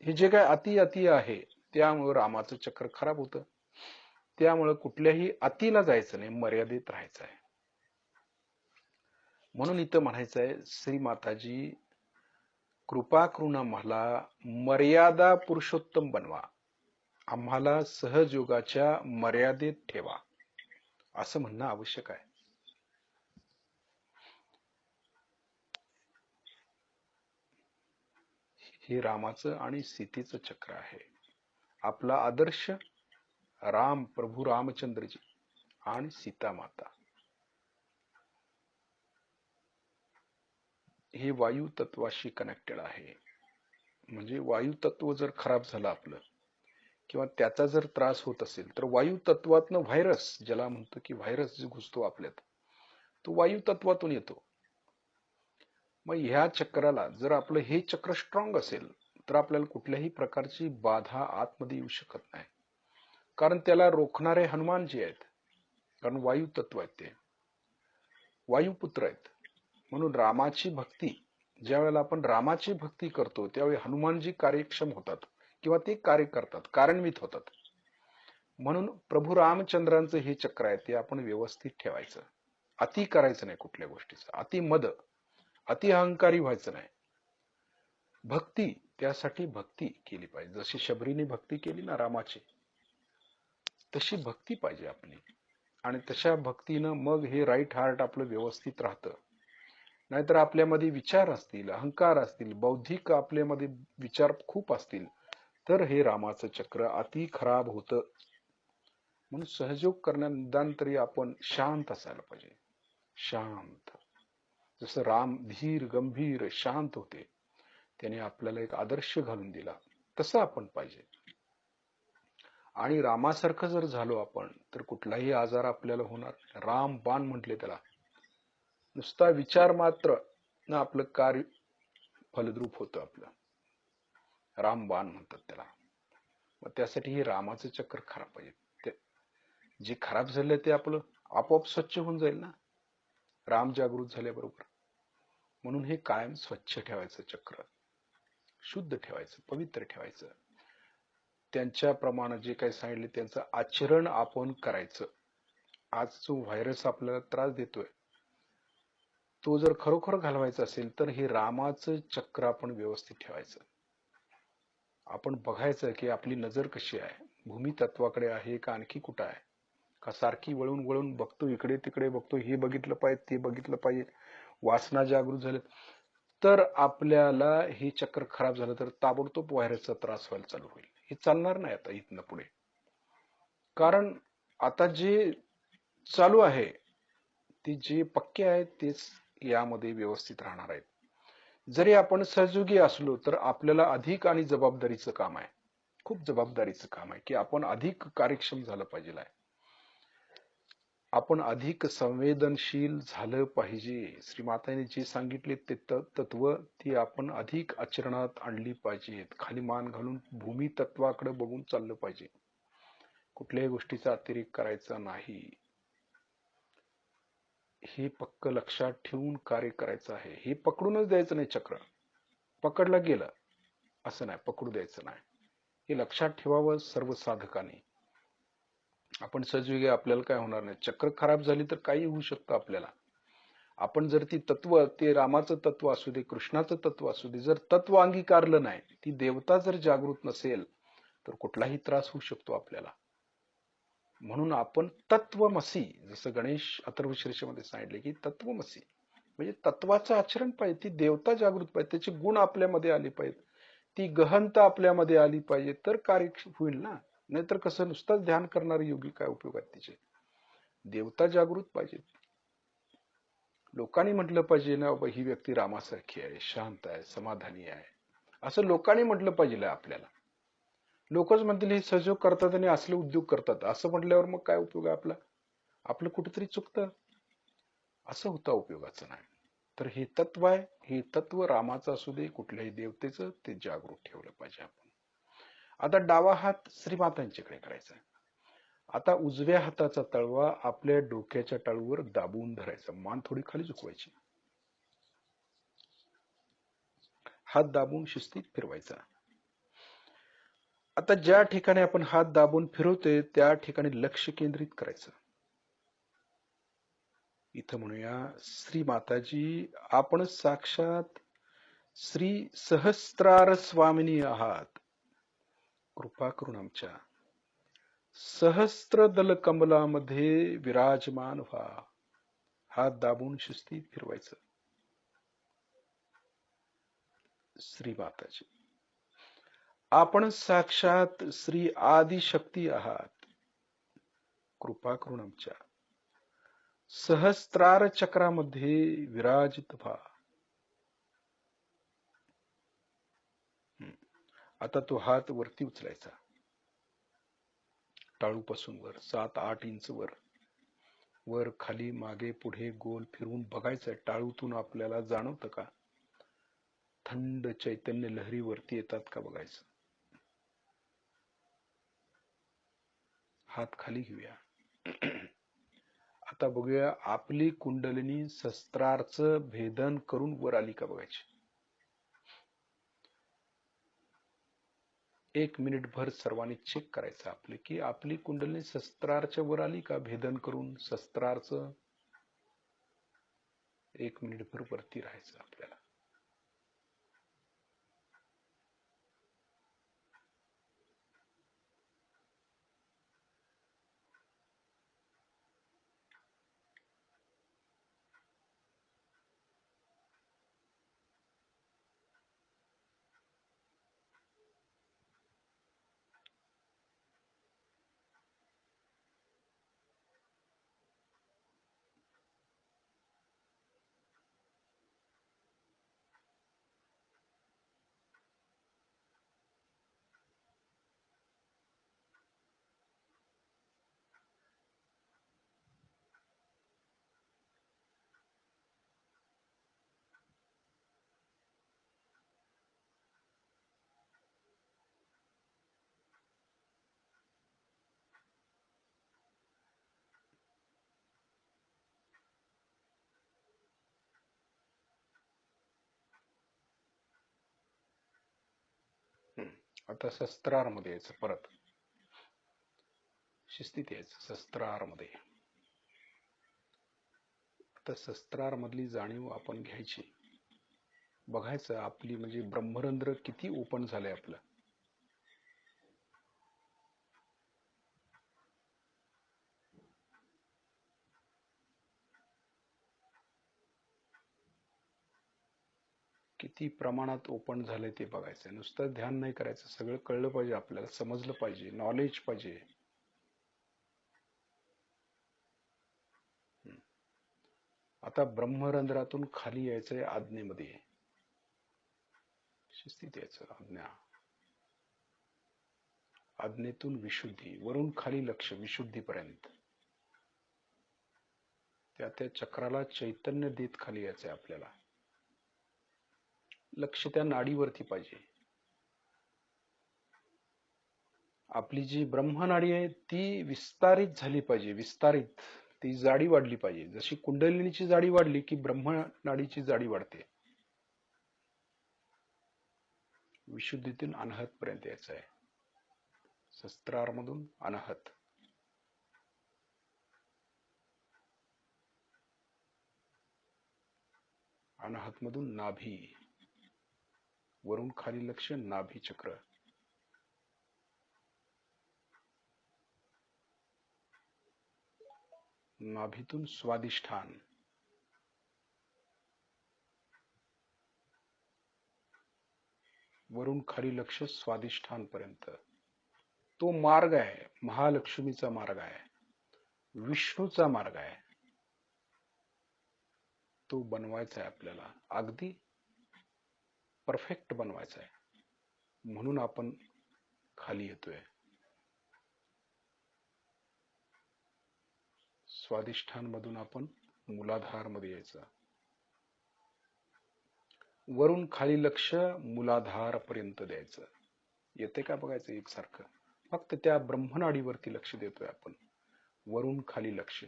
हे जे काय अति अति आहे त्यामुळे रामाचं चक्र खराब होतं. त्यामुळे कुठल्याही अतिला जायचं नाही, मर्यादेत राहायचं आहे. म्हणून इथं म्हणायचं आहे, श्री माताजी कृपा करून आम्हाला मर्यादा पुरुषोत्तम बनवा, आम्हाला सहजयोगाच्या मर्यादेत ठेवा, असं म्हणणं आवश्यक आहे. हे रामाचं आणि सीतेचं चक्र आहे. आपला आदर्श राम, प्रभू रामचंद्रजी आणि सीता माता. हे वायू तत्वाशी कनेक्टेड आहे. म्हणजे वायू तत्व जर खराब झालं आपलं, किंवा त्याचा जर त्रास होत असेल, तर वायू तत्वातनं व्हायरस, ज्याला म्हणतो की व्हायरस जो घुसतो आपल्यात, तो वायू तत्वातून येतो. मग ह्या चक्राला जर आपलं हे चक्र स्ट्रॉंग असेल, तर आपल्याला कुठल्याही प्रकारची बाधा आतमध्ये येऊ शकत नाही. कारण त्याला रोखणारे हनुमानजी आहेत. कारण वायू तत्व आहेत, ते वायुपुत्र आहेत. म्हणून रामाची भक्ती, ज्या वेळेला आपण रामाची भक्ती करतो, त्यावेळी हनुमानजी कार्यक्षम होतात, किंवा ते कार्य करतात, कार्यान्वित होतात. म्हणून प्रभू रामचंद्रांचं हे चक्र आहे, ते आपण व्यवस्थित ठेवायचं. अति करायचं नाही कुठल्या गोष्टीचं, अति मद, अति अहंकारी व्हायचं नाही. भक्ती, त्यासाठी भक्ती केली पाहिजे. जशी शबरीने भक्ती केली ना रामाची, तशी भक्ती पाहिजे आपली. आणि तशा भक्तीनं मग हे राईट हार्ट आपलं व्यवस्थित राहतं. नाहीतर आपल्यामध्ये विचार असतील, अहंकार असतील, बौद्धिक आपल्यामध्ये विचार खूप असतील, तर हे रामाचं चक्र अति खराब होतं. म्हणून सहयोग करण्या निदान तरी आपण शांत असायला पाहिजे. शांत, जसं राम धीर गंभीर शांत होते, त्याने आपल्याला एक आदर्श घालून दिला, तसं आपण पाहिजे. आणि रामासारखं जर झालो आपण, तर कुठलाही आजार आपल्याला होणार. रामबाण म्हटले त्याला. नुसता विचार मात्र न आपलं कार्य फलद्रूप होतं आपलं. रामबाण म्हणतात त्याला. मग त्यासाठी हे रामाचं चक्र खराब पाहिजे. जे खराब झालं ते आपलं आपोआप स्वच्छ होऊन जाईल ना, राम जागृत झाल्याबरोबर. म्हणून हे कायम स्वच्छ ठेवायचं चक्र, शुद्ध ठेवायचं, पवित्र ठेवायचं. त्यांच्याप्रमाणे जे काही सांगितले त्यांचं आचरण आपण करायचं. आज जो व्हायरस आपल्याला त्रास देतोय, तो जर खरोखर घालवायचा असेल, तर हे रामाचं चक्र आपण व्यवस्थित ठेवायचं. आपण बघायचं की आपली नजर कशी आहे, भूमी तत्वाकडे आहे का आणखी कुठं आहे, का सारखी वळून वळून बघतो, इकडे तिकडे बघतो, हे बघितलं पाहिजे ते बघितलं पाहिजे, वासना जागृत झाले, तर आपल्याला हे चक्र खराब झालं तर ताबडतोब व्हायरसचा त्रास व्हायला चालू होईल. हे चालणार नाही आता इथनं पुढे. कारण आता जे चालू आहे, ते जे पक्के आहेत तेच यामध्ये व्यवस्थित राहणार आहेत. जरी आपण सहयोगी असलो, तर आपल्याला अधिक आणि जबाबदारीचं काम आहे, खूप जबाबदारीचं काम आहे, की आपण अधिक कार्यक्षम झालं पाहिजे आहे, आपण अधिक संवेदनशील झालं पाहिजे. श्रीमाताने जे सांगितले ते तत्व, ती आपण अधिक आचरणात आणली पाहिजेत. खाली मान घालून भूमी तत्वाकडे बघून चाललं पाहिजे. कुठल्याही गोष्टीचा अतिरेक करायचा नाही, हे पक्क लक्षात ठेवून कार्य करायचं आहे. हे पकडूनच द्यायचं नाही चक्र, पकडलं गेलं असं नाही, पकडू द्यायचं नाही. हे लक्षात ठेवावं सर्व साधकांनी. आपण सहजयोगी, आपल्याला काय होणार नाही. चक्र खराब झाली तर काही होऊ शकतं आपल्याला. आपण जर ती तत्व, ते रामाचं तत्व असू दे, कृष्णाचं तत्व असू दे, जर तत्व अंगीकारलं नाही, ती देवता जर जागृत नसेल, तर कुठलाही त्रास होऊ शकतो आपल्याला. म्हणून आपण तत्वमसी, जसं गणेश अथर्वशीर्षामध्ये सांगितले की तत्वमसी म्हणजे तत्वाचं आचरण पाहिजे, ती देवता जागृत पाहिजे, त्याचे गुण आपल्यामध्ये आले पाहिजे, ती गहनता आपल्यामध्ये आली पाहिजे, तर कार्य होईल ना. नाहीतर कसं नुसतंच ध्यान करणारे योगी काय उपयोग आहेत तिचे. देवता जागृत पाहिजे. लोकांनी म्हटलं पाहिजे ना, बाबा ही व्यक्ती रामासारखी आहे, शांत आहे, समाधानी आहे, असं लोकांनी म्हटलं पाहिजे आपल्याला. लोकच म्हणतील हे सहयोग करतात आणि असले उद्योग करतात, असं म्हटल्यावर मग काय उपयोग आहे आपला, आपलं कुठेतरी चुकतं, असं होता उपयोगाचं नाही. तर हे तत्व आहे, हे तत्व रामाचं असू दे, कुठल्याही देवतेचं, ते जागृत ठेवलं पाहिजे आपण. आता डावा हात श्रीमातांच्याकडे करायचा. आता उजव्या हाताचा तळवा आपल्या डोक्याच्या टाळूवर दाबून धरायचा, मान थोडी खाली झुकवायची, हात दाबून शिस्तीत फिरवायचा. आता ज्या ठिकाणी आपण हात दाबून फिरवतोय त्या ठिकाणी लक्ष केंद्रित करायचं. इथं म्हणूया, श्री माताजी, आपण साक्षात श्री सहस्त्रार स्वामिनी आहात. कृपा करून आमच्या सहस्त्रदल कमलामध्ये विराजमान व्हा. हात दाबून शिस्तीत फिरवायचं. श्री माताजी, आपण साक्षात श्री आदिशक्ती आहात. कृपा करून आमच्या सहस्त्रार चक्रामध्ये विराजित व्हा. आता तो हात वरती उचलायचा, टाळूपासून वर 7-8 इंच वर, वर खाली मागे पुढे गोल फिरवून बघायचं. टाळूतून आपल्याला जाणवतं का थंड चैतन्य लहरी वरती येतात का बघायचं. हात खाली घेऊया. आता बघूया आपली कुंडलिनी शस्त्रार्थ भेदन करून वर आली का बघायची. 1 मिनिट भर सर्वांनी चेक करायचं आपले की आपली कुंडलिनी शस्त्रार्थ वर आली का भेदन करून. शस्त्रार्थ 1 मिनिट भर वरती राहायचं आपल्याला. आता शस्त्रार मध्ये यायचं, परत शिस्तीत यायचं शस्त्रार मध्ये. आता शस्त्रार मधली जाणीव आपण घ्यायची. बघायचं आपली म्हणजे ब्रह्मरंध्र किती ओपन झालंय आपलं. किती प्रमाणात ओपन झालंय ते बघायचं. नुसतं ध्यान नाही करायचं, सगळं कळलं पाहिजे आपल्याला, समजलं पाहिजे, नॉलेज पाहिजे. आता ब्रह्मरंध्रातून खाली यायचंय आज्ञेमध्ये. शिस्तीत यायचं. आज्ञा, आज्ञेतून विशुद्धी, वरून खाली लक्ष विशुद्धीपर्यंत. त्या चक्राला चैतन्य देत खाली यायचंय आपल्याला. लक्ष त्या नाडीवरती पाहिजे. आपली जी ब्रह्मनाडी आहे ती विस्तारित झाली पाहिजे. विस्तारित, ती जाडी वाढली पाहिजे. जशी कुंडलिनीची जाडी वाढली की ब्रह्मनाडीची जाडी वाढते. विशुद्धीतून अनाहत पर्यंत यायचं आहे. शस्त्रार मधून अनाहत. अनाहत मधून नाभी, वरून खाली लक्ष नाभी चक्र. नाभीतून स्वादिष्ठान, वरून खाली लक्ष स्वादिष्ठान पर्यंत. तो मार्ग आहे, महालक्ष्मीचा मार्ग आहे, विष्णूचा मार्ग आहे. तो बनवायचा आहे आपल्याला, अगदी परफेक्ट बनवायचा आहे. म्हणून आपण खाली येतोय. स्वादिष्ठान मधून आपण मूलाधार मध्ये यायचं. वरून खाली लक्ष मूलाधार पर्यंत द्यायचं. येते का बघायचं एकसारखं. फक्त त्या ब्रह्मनाडीवरती लक्ष देतोय आपण. वरून खाली लक्ष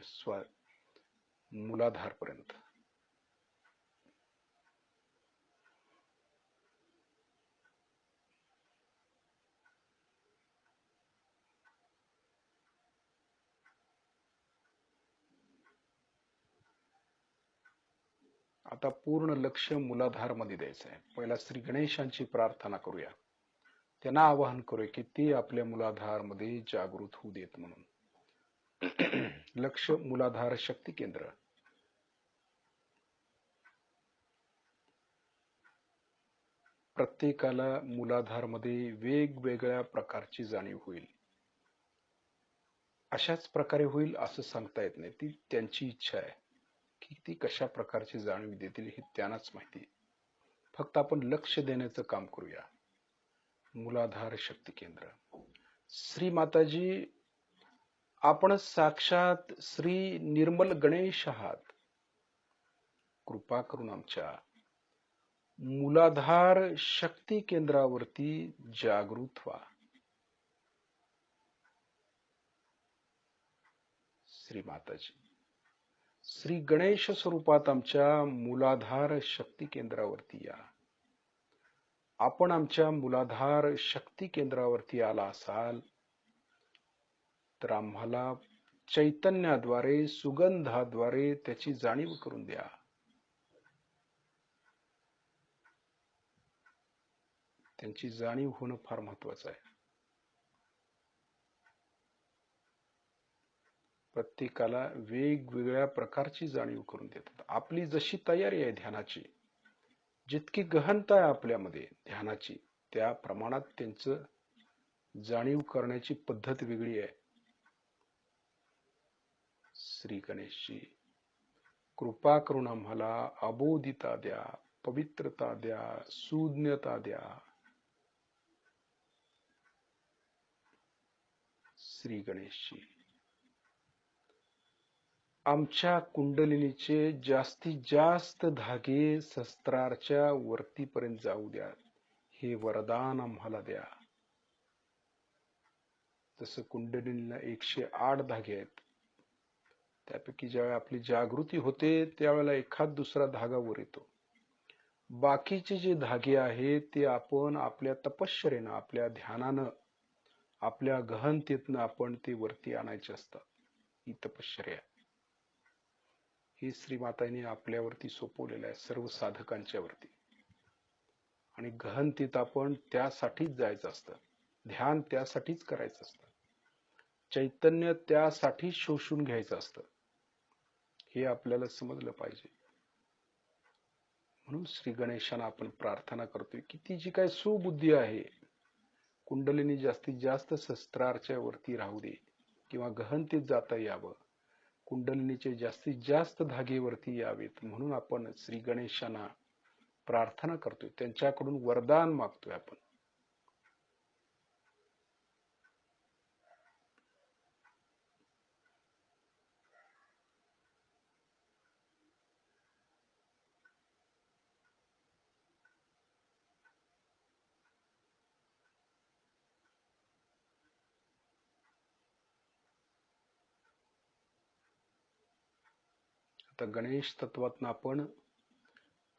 मूलाधार पर्यंत. आता पूर्ण लक्ष मूलाधार मध्ये द्यायचं आहे. पहिला श्री गणेशांची प्रार्थना करूया. त्यांना आवाहन करूया की ते आपल्या मूलाधार मध्ये जागृत होऊ देत म्हणून. लक्ष मूलाधार शक्ती केंद्र. प्रत्येकाला मूलाधार मध्ये वेगवेगळ्या प्रकारची जाणीव होईल. अशाच प्रकारे होईल असं सांगता येत नाही. ती त्यांची इच्छा आहे की ती कशा प्रकारची जाणीव देतील हे त्यांनाच माहिती. फक्त आपण लक्ष देण्याचं काम करूया. मूलाधार शक्ती केंद्र. श्री माताजी, आपण साक्षात श्री निर्मल गणेश आहात. कृपा करून आमच्या मूलाधार शक्ती केंद्रावरती जागृत व्हा. श्री माताजी, श्री गणेश स्वरूपात आमच्या मूलाधार शक्ती केंद्रावरती या. आपण आमच्या मूलाधार शक्ती केंद्रावरती आला असाल तर आम्हाला चैतन्याद्वारे, सुगंधाद्वारे त्याची जाणीव करून द्या. त्यांची जाणीव होणं फार महत्वाचं आहे. प्रत्येकाला वेगवेगळ्या प्रकारची जाणीव करून देतात. आपली जशी तयारी आहे ध्यानाची, जितकी गहनता आहे आपल्यामध्ये ध्यानाची, त्या प्रमाणात त्यांचं जाणीव करण्याची पद्धत वेगळी आहे. श्री गणेशजी, कृपा करून आम्हाला अबोधिता द्या, पवित्रता द्या, सुज्ञता द्या. श्री गणेशजी, आमच्या कुंडलिनीचे जास्तीत जास्त धागे सहस्त्रारच्या वरतीपर्यंत जाऊ द्या, हे वरदान आम्हाला द्या. जसं कुंडलिनीला 108 धागे आहेत, त्यापैकी ज्यावेळेला आपली जागृती होते त्यावेळेला एखाद दुसरा धागा वर येतो. बाकीचे जे धागे आहेत ते आपण आपल्या तपश्चर्येनं, आपल्या ध्यानानं, आपल्या गहनतेतनं आपण ते वरती आणायचे असतात. ही तपश्चर्या, ही श्रीमातांनी आपल्यावरती सोपवलेलं आहे, सर्व साधकांच्या वरती. आणि गहनतेत आपण त्यासाठीच जायचं असतं, ध्यान त्यासाठीच करायचं असतं, चैतन्य त्यासाठी शोषून घ्यायचं असतं. हे आपल्याला समजलं पाहिजे. म्हणून श्री गणेशांना आपण प्रार्थना करतोय की ती जी काय सुबुद्धी आहे, कुंडलिनी जास्तीत जास्त सहस्त्रारच्या वरती राहू दे किंवा गहनतेत जाता यावं, कुंडलिनीचे जास्तीत जास्त धागे वरती यावेत, म्हणून आपण श्री गणेशांना प्रार्थना करतोय, त्यांच्याकडून वरदान मागतोय आपण. आता गणेश तत्वातनं आपण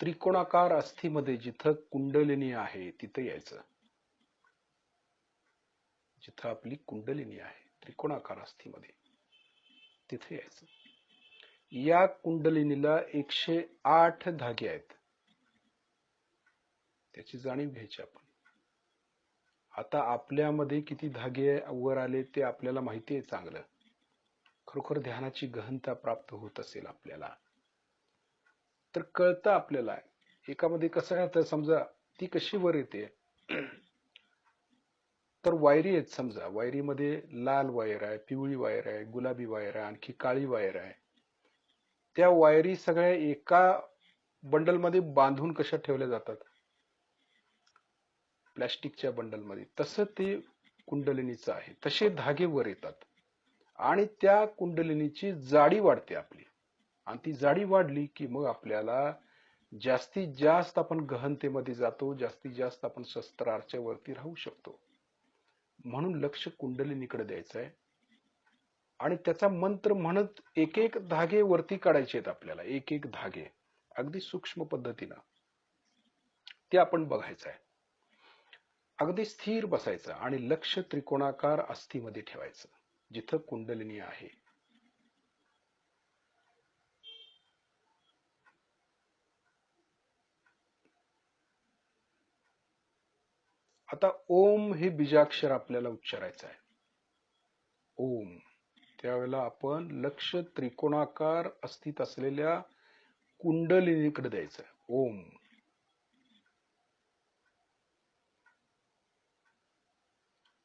त्रिकोणाकार अस्थीमध्ये जिथं कुंडलिनी आहे तिथं यायचं. जिथं आपली कुंडलिनी आहे त्रिकोणाकार अस्थीमध्ये, तिथे यायचं. या कुंडलिनीला 108 धागे आहेत, त्याची जाणीव घ्यायची आपण. आता आपल्यामध्ये किती धागे वर आले ते आपल्याला माहिती आहे चांगलं. खरोखर ध्यानाची गहनता प्राप्त होत असेल आपल्याला तर कळतं आपल्याला. एकामध्ये कसं राहतं, समजा ती कशी वर येते, तर वायरी आहेत. समजा वायरीमध्ये लाल वायर आहे, पिवळी वायर आहे, गुलाबी वायर आहे, आणखी काळी वायर आहे. त्या वायरी सगळ्या एका बंडलमध्ये बांधून कशा ठेवल्या जातात, प्लॅस्टिकच्या बंडलमध्ये, तसं ते कुंडलिनीचं आहे. तसे धागे वर येतात आणि त्या कुंडलिनीची जाडी वाढते आपली. आणि ती जाडी वाढली की मग आपल्याला जास्तीत जास्त आपण गहनतेमध्ये जातो, जास्तीत जास्त आपण सहस्त्रारच्या वरती राहू शकतो. म्हणून लक्ष कुंडलिनीकडे द्यायचं आहे आणि त्याचा मंत्र म्हणत एक एक धागे वरती काढायचे आहेत आपल्याला. एक एक धागे अगदी सूक्ष्म पद्धतीनं ते आपण बघायचं आहे. अगदी स्थिर बसायचं आणि लक्ष त्रिकोणाकार अस्थीमध्ये ठेवायचं जिथं कुंडलिनी आहे. आता ओम हे बीजाक्षर आपल्याला उच्चारायचं आहे. ओम. त्यावेळेला आपण लक्ष त्रिकोणाकार अस्थित असलेल्या कुंडलिनीकडे द्यायचं. ओम.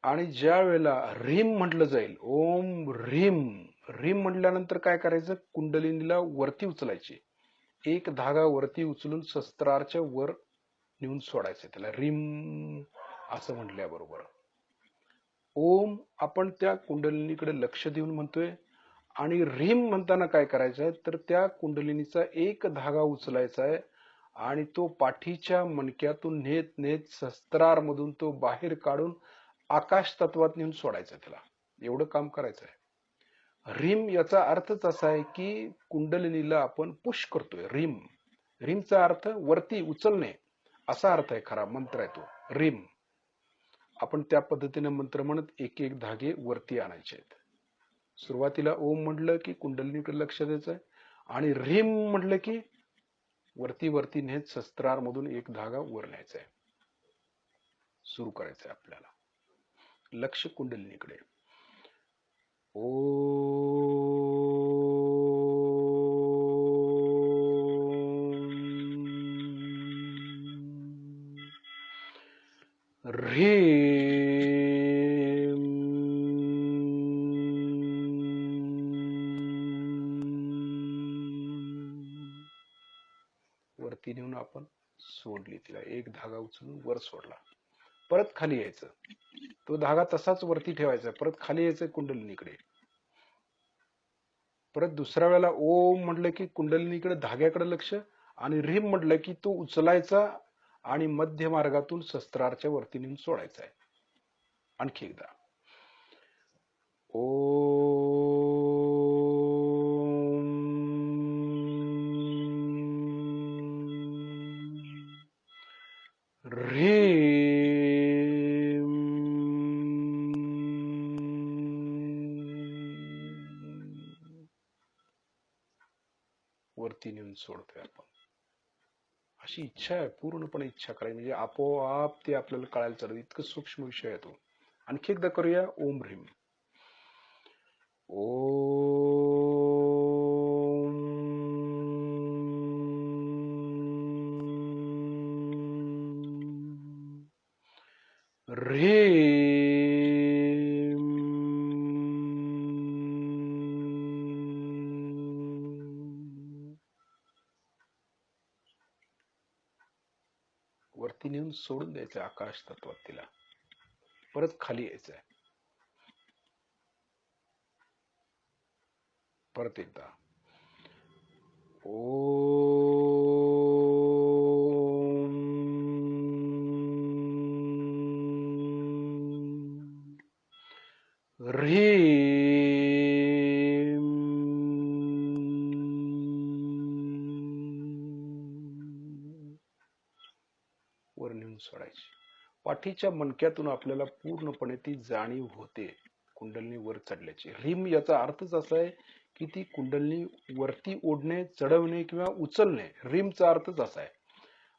आणि ज्या वेळेला ह्रीम म्हटलं जाईल, ओम ह्रीम, ह्रीम म्हटल्यानंतर काय करायचं, कुंडलिनीला वरती उचलायची. एक धागा वरती उचलून शस्त्राच्या वर नेऊन सोडायचं. त्याला ह्रीम असं म्हटल्याबरोबर ओम आपण त्या कुंडलिनीकडे लक्ष देऊन म्हणतोय. आणि ह्रीम म्हणताना काय करायचंय, तर त्या कुंडलिनीचा एक धागा उचलायचा आहे आणि तो पाठीच्या मणक्यातून नेत नेत शस्त्रारमधून तो बाहेर काढून आकाश तत्वात नेऊन सोडायचं. त्याला एवढं काम करायचं आहे. ह्रीम याचा अर्थच असा आहे की कुंडलिनीला आपण पुश करतोय. ह्रीम, ह्रीमचा अर्थ वरती उचलणे असा अर्थ आहे, खरा मंत्र आहे तो ह्रीम. आपण त्या पद्धतीने मंत्र म्हणत एक एक धागे वरती आणायचे आहेत. सुरुवातीला ओम म्हटलं की कुंडलिनीकडे लक्ष द्यायचं आहे आणि ह्रीम म्हटलं की वरती वरती नेत शस्त्रार मधून एक धागा वर न्यायचा आहे. सुरू करायचंय आपल्याला. लक्ष कुंडलिनीकडे. ह्रीम. वरती नेऊन आपण सोडली. तिला एक धागा उचलून वर सोडला. परत खाली यायचं. तो धागा तसाच वरती ठेवायचा. परत खाली यायचं कुंडलिनीकडे. परत दुसऱ्या वेळेला ओम म्हटलं की कुंडलिनीकडे धाग्याकडे लक्ष आणि ह्रीम म्हटलं की तो उचलायचा आणि मध्य मार्गातून शस्त्रारच्या वरती नेऊन सोडायचा आहे. आणखी एकदा ह्रीम. वरती नेऊन सोडतोय आपण. अशी इच्छा आहे, पूर्णपणे इच्छा करायची, म्हणजे आपोआप ते आपल्याला कळायला चालू. इतकं सूक्ष्म विषय आहे तो. आणखी एकदा करूया. ओम ह्रीम. ओम ह्रीम. वरती नेऊन सोडून द्यायचं आकाश तत्वात तिला. परत खाली यायचं आहे. परत एकदा ओम ह्रीम. वर नेऊन सोडायची. पाठीच्या मणक्यातून आपल्याला पूर्णपणे ती जाणीव होते कुंडलिनी वर चढल्याची. ह्रीम याचा अर्थच असा आहे की ती कुंडलिनी वरती ओढणे, चढवणे किंवा उचलणे. ह्रीमचा अर्थच असा आहे.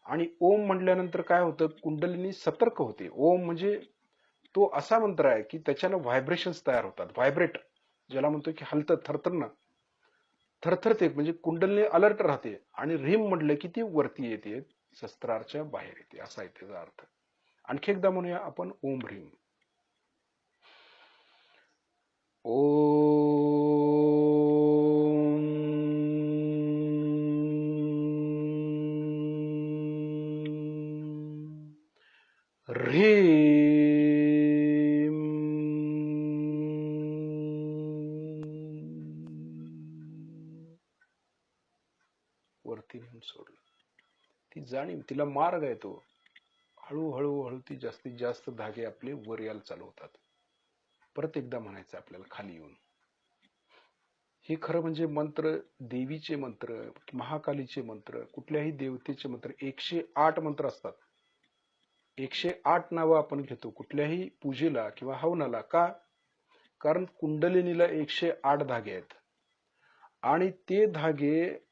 आणि ओम म्हटल्यानंतर काय होतं, कुंडलिनी सतर्क होते. ओम म्हणजे तो असा मंत्र आहे की त्याच्यानं व्हायब्रेशन्स तयार होतात. व्हायब्रेट ज्याला म्हणतो की हलतं, थरथरणं, थरथरते, म्हणजे कुंडलिनी अलर्ट राहते. आणि ह्रीम म्हटलं की ती वरती येते, शस्त्रारच्या बाहेर येते, असा आहे त्याचा अर्थ. आणखी एकदा म्हणूया आपण ओम ह्रीम. ओम ह्रीम. वरती नेऊन सोडलं. ती जाणीव, तिला मार्ग आहे तो. हळूहळू हळू ती जास्तीत जास्त धागे आपले वर यायला चालू होतात. परत एकदा म्हणायचं आपल्याला खाली येऊन. हे खरं म्हणजे मंत्र, देवीचे मंत्र, महाकालीचे मंत्र, कुठल्याही देवतेचे मंत्र, 108 मंत्र असतात. 108 नावं आपण घेतो कुठल्याही पूजेला किंवा हवनाला. का? कारण कुंडलिनीला 108 धागे आहेत आणि ते धागे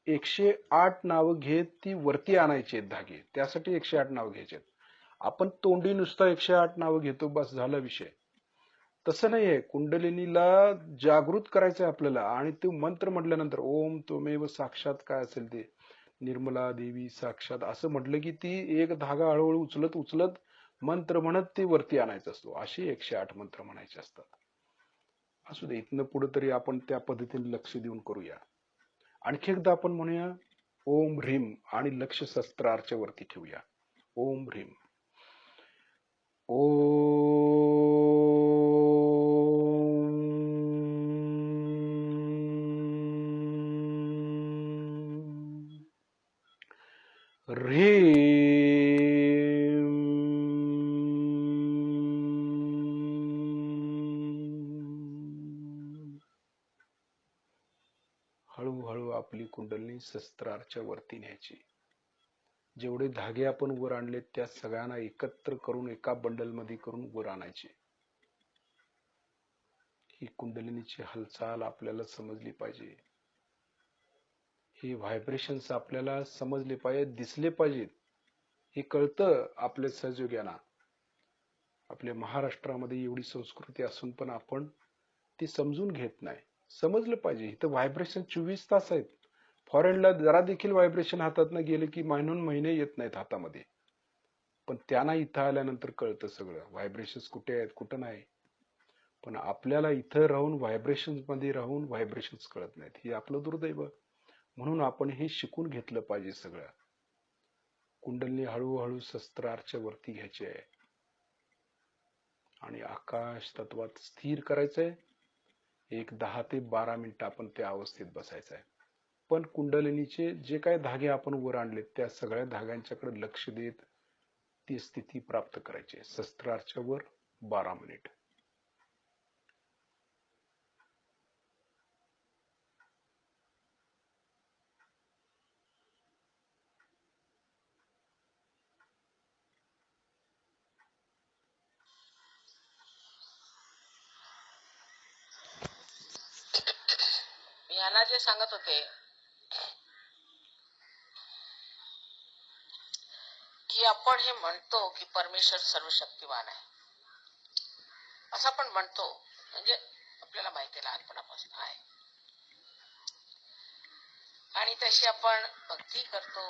108 नावं घेत ती वरती आणायचे आहेत धागे. त्यासाठी 108 नावं घ्यायचे आहेत. आपण तोंडी नुसता 108 नावं घेतो, बस झाला विषय. तसं नाहीये. कुंडलिनीला जागृत करायचंय आपल्याला. आणि तो मंत्र म्हटल्यानंतर ओम त्वमेव साक्षात काय असेल ते, निर्मला देवी साक्षात असं म्हटलं की ती एक धागा हळूहळू उचलत उचलत मंत्र म्हणत ती वरती आणायचा असतो. अशी 108 मंत्र म्हणायचे असतात. असू दे, इथनं पुढे तरी आपण त्या पद्धतीने लक्ष देऊन करूया. आणखी एकदा आपण म्हणूया ओम ह्रीम आणि लक्ष शस्त्राच्या वरती ठेवूया. ओम ह्रीम. ह्रीम. हळूहळू आपली कुंडलिनी शस्त्राच्या वरती न्यायची. जेवढे धागे आपण वर आणले त्या सगळ्यांना एकत्र करून एका बंडल मध्ये करून वर आणायचे. ही कुंडलिनीची हालचाल आपल्याला समजली पाहिजे. ही व्हायब्रेशन्स आपल्याला समजले पाहिजे, दिसले पाहिजेत. हे कळतं आपल्या सहयोग्यांना. आपल्या महाराष्ट्रामध्ये एवढी संस्कृती असून पण आपण ती समजून घेत नाही. समजलं पाहिजे. इथं व्हायब्रेशन 24 तास आहेत. फॉरेनला जरा देखील व्हायब्रेशन हातातनं गेले की महिने येत नाहीत हातामध्ये. पण त्यांना इथं आल्यानंतर कळतं सगळं व्हायब्रेशन्स कुठे आहेत कुठं नाही. पण आपल्याला इथं राहून व्हायब्रेशन्स मध्ये राहून व्हायब्रेशन्स कळत नाहीत. हे आपलं दुर्दैव. म्हणून आपण हे शिकून घेतलं पाहिजे सगळं. कुंडलिनी हळूहळू शस्त्राच्या वरती घ्यायची आहे आणि आकाश तत्वात स्थिर करायचंय. एक 10 ते 12 मिनिटं आपण त्या अवस्थेत बसायचं आहे. पण कुंडलिनीचे जे काही धागे आपण वर आणलेत त्या सगळ्या धाग्यांच्याकडे लक्ष देत ती स्थिती प्राप्त करायची. शस्त्राच्या वर 12 मिनिट. यांना जे सांगत होते की आपण हे म्हणतो की परमेश्वर सर्वशक्तिमान आहे, असं आपण म्हणतो. म्हणजे आपल्याला माहिती आहे लहानपणापासून आहे आणि तशी आपण भक्ती करतो,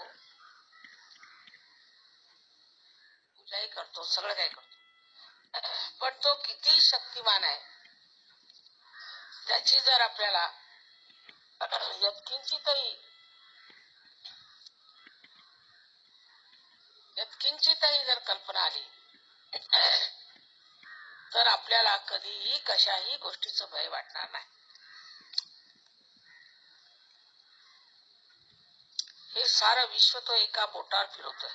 पूजाही करतो, सगळं काही करतो. पण तो किती शक्तिमान आहे त्याची जर आपल्याला यत्किंचितही जर कल्पना आली तर आपल्याला कधीही कशाही गोष्टीचं भय वाटणार नाही. हे सारं विश्व तो एका बोटावर फिरवतोय.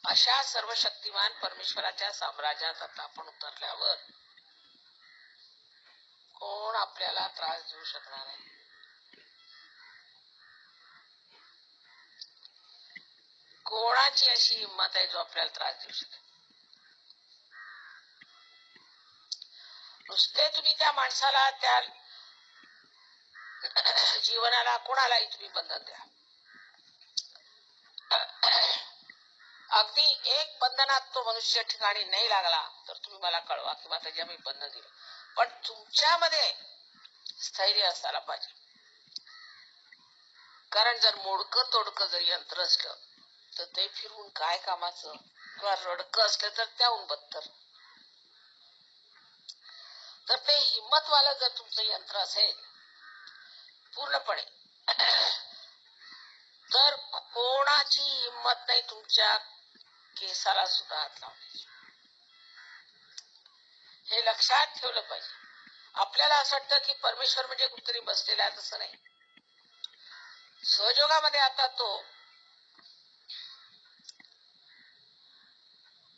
अशा सर्वशक्तिमान परमेश्वराच्या साम्राज्यात आता आपण उतरल्यावर कोण आपल्याला त्रास देऊ शकणार आहे? कोणाची अशी हिंमत आहे जो आपल्याला त्रास देऊ शकेल? नुसते तुम्ही त्या माणसाला, त्या जीवनाला, कोणालाही तुम्ही बंधन द्या. अगदी एक बंधनात तो मनुष्य ठिकाणी नाही लागला तर तुम्ही मला कळवा किंवा त्याच्या मी बंधन दिलं. पण तुमच्यामध्ये स्थैर्य असायला पाहिजे. कारण जर मोडकं तोडकं जर यंत्र असलं तर ते फिरून काय कामाचं, किंवा रडकं असलं तर त्याहून बदतर. तर ते हिंमतवालं जर तुमचं यंत्र असेल पूर्णपणे, तर कोणाची हिंमत नाही तुमच्या केसाला सुद्धा हात लावण्याची. हे लक्षात ठेवलं पाहिजे. आपल्याला असं वाटतं की परमेश्वर म्हणजे कुठतरी बसलेला आहे, तसं नाही. सहयोगामध्ये आता तो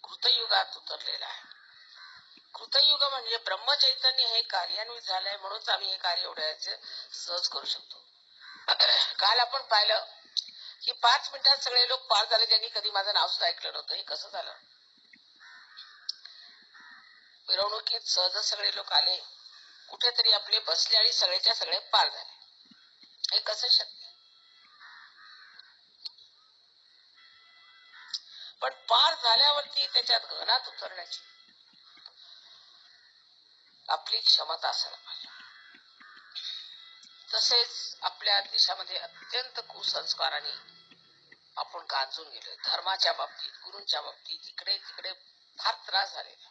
कृतयुगात उतरलेला आहे. कृतयुग म्हणजे ब्रह्मचैतन्य हे कार्यान्वित झालंय, म्हणूनच आम्ही हे कार्य एवढ्याचे सहज करू शकतो. काल आपण पाहिलं की 5 मिनिटात सगळे लोक पार झाले ज्यांनी कधी माझं नाव सुद्धा ऐकलं नव्हतं. हे कसं झालं? मिरवणुकीत सहज सगळे लोक आले, कुठेतरी आपले बसले आणि सगळेच्या सगळे पार झाले. हे कसं शक्य? पण पार झाल्यावरती त्याच्यात घनात उतरण्याची आपली क्षमता असायला पाहिजे. तसेच आपल्या देशामध्ये अत्यंत कुसंस्काराने आपण गांजून गेलोय. धर्माच्या बाबतीत, गुरूंच्या बाबतीत इकडे तिकडे फार त्रास झालेला.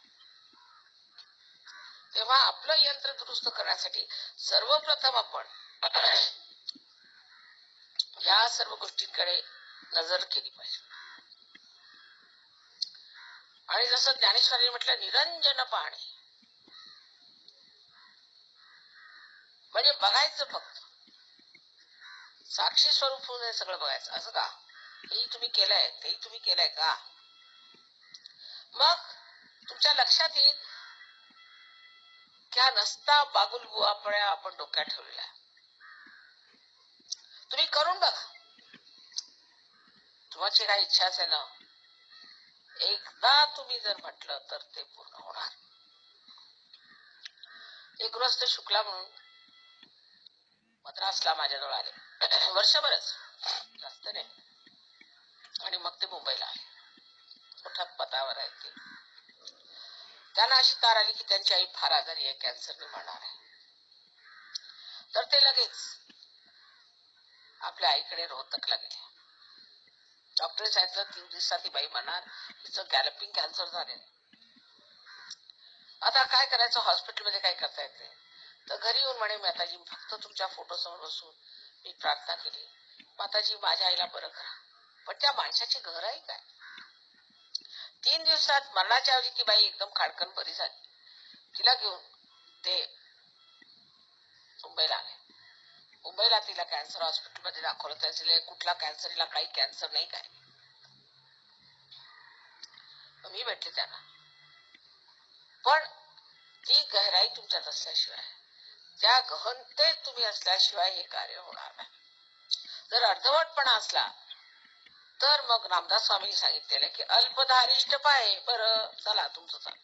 तेव्हा आपलं यंत्र दुरुस्त करण्यासाठी सर्वप्रथम आपण या सर्व गोष्टींकडे नजर केली पाहिजे. आणि जसं ज्ञानेश्वरांनी म्हटलं, निरंजन पाहणे म्हणजे बघायचं, फक्त साक्षी स्वरूप होऊन हे सगळं बघायचं. असं का, हेही तुम्ही केलंय, तेही तुम्ही केलंय का? मग तुमच्या लक्षात येईल क्या नसता बागुलबुवापळ्या आपण डोक्यात ठेवलेल्या. तुम्ही करून बघा. तुमची काही इच्छा असेल ना, एकदा तुम्ही जर म्हटलं तर ते पूर्ण होणार. एक गृहस्थ शुक्ला म्हणून मद्रासला माझ्याजवळ आले. वर्षभरच, जास्त नाही. आणि मग ते मुंबईला आले. मोठ्या पदावर आहे ते. त्यांना अशी तार आली की त्यांची आई फार आजारी आहे, कॅन्सरने मरणार आहे. तर ते लगेच आपल्या आईकडे रोहतकला गेले. डॉक्टर सांगितलं 3 दिवसात ती बाई मरणार, तिचं गॅलपिंग कॅन्सर झालेलं. आता काय करायचं, हॉस्पिटलमध्ये काय करता येत नाही. तर घरी येऊन म्हणे, माताजी फक्त तुमच्या फोटो समोर बसून मी प्रार्थना केली, माताजी माझ्या आईला बरं करा. पण त्या माणसाची घर आहे काय? 3 दिवसात मरणाच्या ऐवजी ती बाई एकदम खाडकन बरी झाली. तिला घेऊन ते मुंबईला आले. मुंबईला तिला कॅन्सर हॉस्पिटलमध्ये दाखवलं. त्याचे कुठला कॅन्सर, हिला काही कॅन्सर नाही काय. मी भेटले त्यांना. पण ती गहराई तुमच्यात असल्याशिवाय, त्या गहनतेत तुम्ही असल्याशिवाय हे कार्य होणार नाही. जर अर्धवटपणा असला तर मग रामदास स्वामींनी सांगितलेलं की अल्पधारिष्ट पाय, बरं चला तुमचं चाल.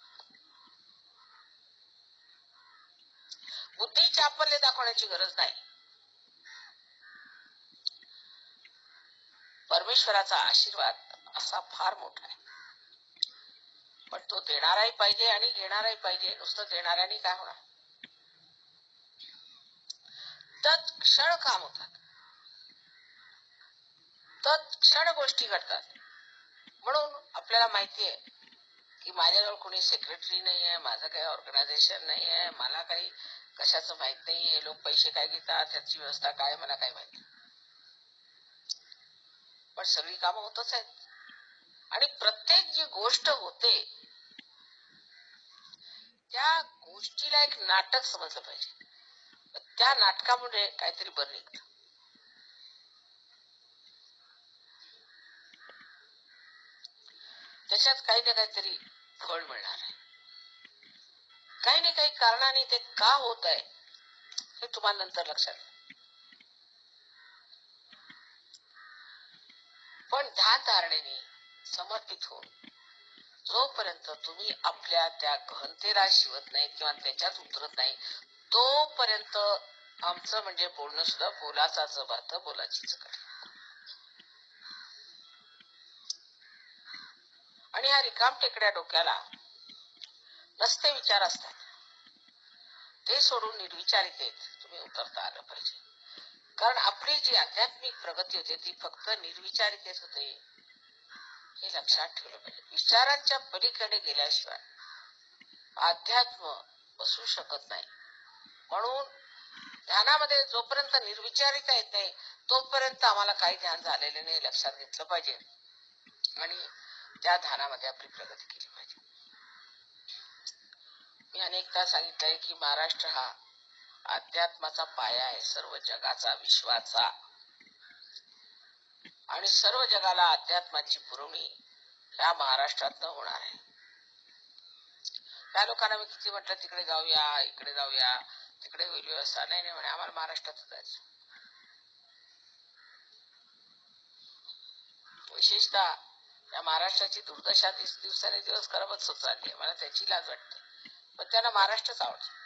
बुद्धी चापल्य दाखवण्याची गरज नाही. परमेश्वराचा आशीर्वाद असा फार मोठा आहे, पण तो देणाराही पाहिजे आणि घेणाराही पाहिजे. नुसतं देणाऱ्याने काय होणार? तत्क्षण काम होतात, तत्क्षण गोष्टी घडतात. म्हणून आपल्याला माहितीये की माझ्याजवळ कोणी सेक्रेटरी नाहीये, माझं काही ऑर्गनायझेशन नाहीये, मला काही कशाचं माहित नाहीये, लोक पैसे काय घेतात, त्याची व्यवस्था काय, मला काय माहिती. पण सगळी कामं होतच आहेत. आणि प्रत्येक जी गोष्ट होते त्या गोष्टीला एक नाटक समजलं पाहिजे. त्या नाटकामुळे काहीतरी बरं निघतं. त्याच्यात काही ना काहीतरी फळ मिळणार आहे. काही ना काही कारणाने ते का होत आहे हे तुम्हाला नंतर लक्षात येईल. पण ध्यान धारणेने समर्पित होऊन जोपर्यंत तुम्ही आपल्या त्या गहनतेला शिवत नाही किंवा त्याच्यात उतरत नाही, तोपर्यंत आमचं म्हणजे बोलणं सुद्धा बोलाचाच बात, बोलाचीच कर. आणि ह्या रिकाम टेकड्या डोक्याला नसते विचार असतात, ते सोडून निर्विचारितेत तुम्ही उतरता आलं पाहिजे. कारण आपली जी आध्यात्मिक प्रगती होते ती फक्त निर्विचारितेत होते, हे लक्षात ठेवलं पाहिजे. विचारांच्या पलीकडे गेल्याशिवाय अध्यात्म बसू शकत नाही. म्हणून ध्यानामध्ये जोपर्यंत निर्विचारिता येत नाही तोपर्यंत आम्हाला काही ध्यान झालेले नाही, लक्षात घेतलं पाहिजे. आणि त्या ध्यानामध्ये आपली प्रगती केली पाहिजे. मी अनेकदा सांगितलंय की महाराष्ट्र हा अध्यात्माचा पाया आहे, सर्व जगाचा, विश्वाचा. आणि सर्व जगाला अध्यात्माची पुरवणी ह्या महाराष्ट्रात होणार आहे. त्या लोकांना मी किती म्हटलं तिकडे जाऊया, इकडे जाऊया, तिकडे होईल व्यवस्था. नाही नाही म्हणे, आम्हाला महाराष्ट्रात जायचं. विशेषतः या महाराष्ट्राची दुर्दशा दिवसाने दिवस खराबच होत चालली आहे. मला त्याची लाज वाटते. पण त्यांना महाराष्ट्रच आवडतो.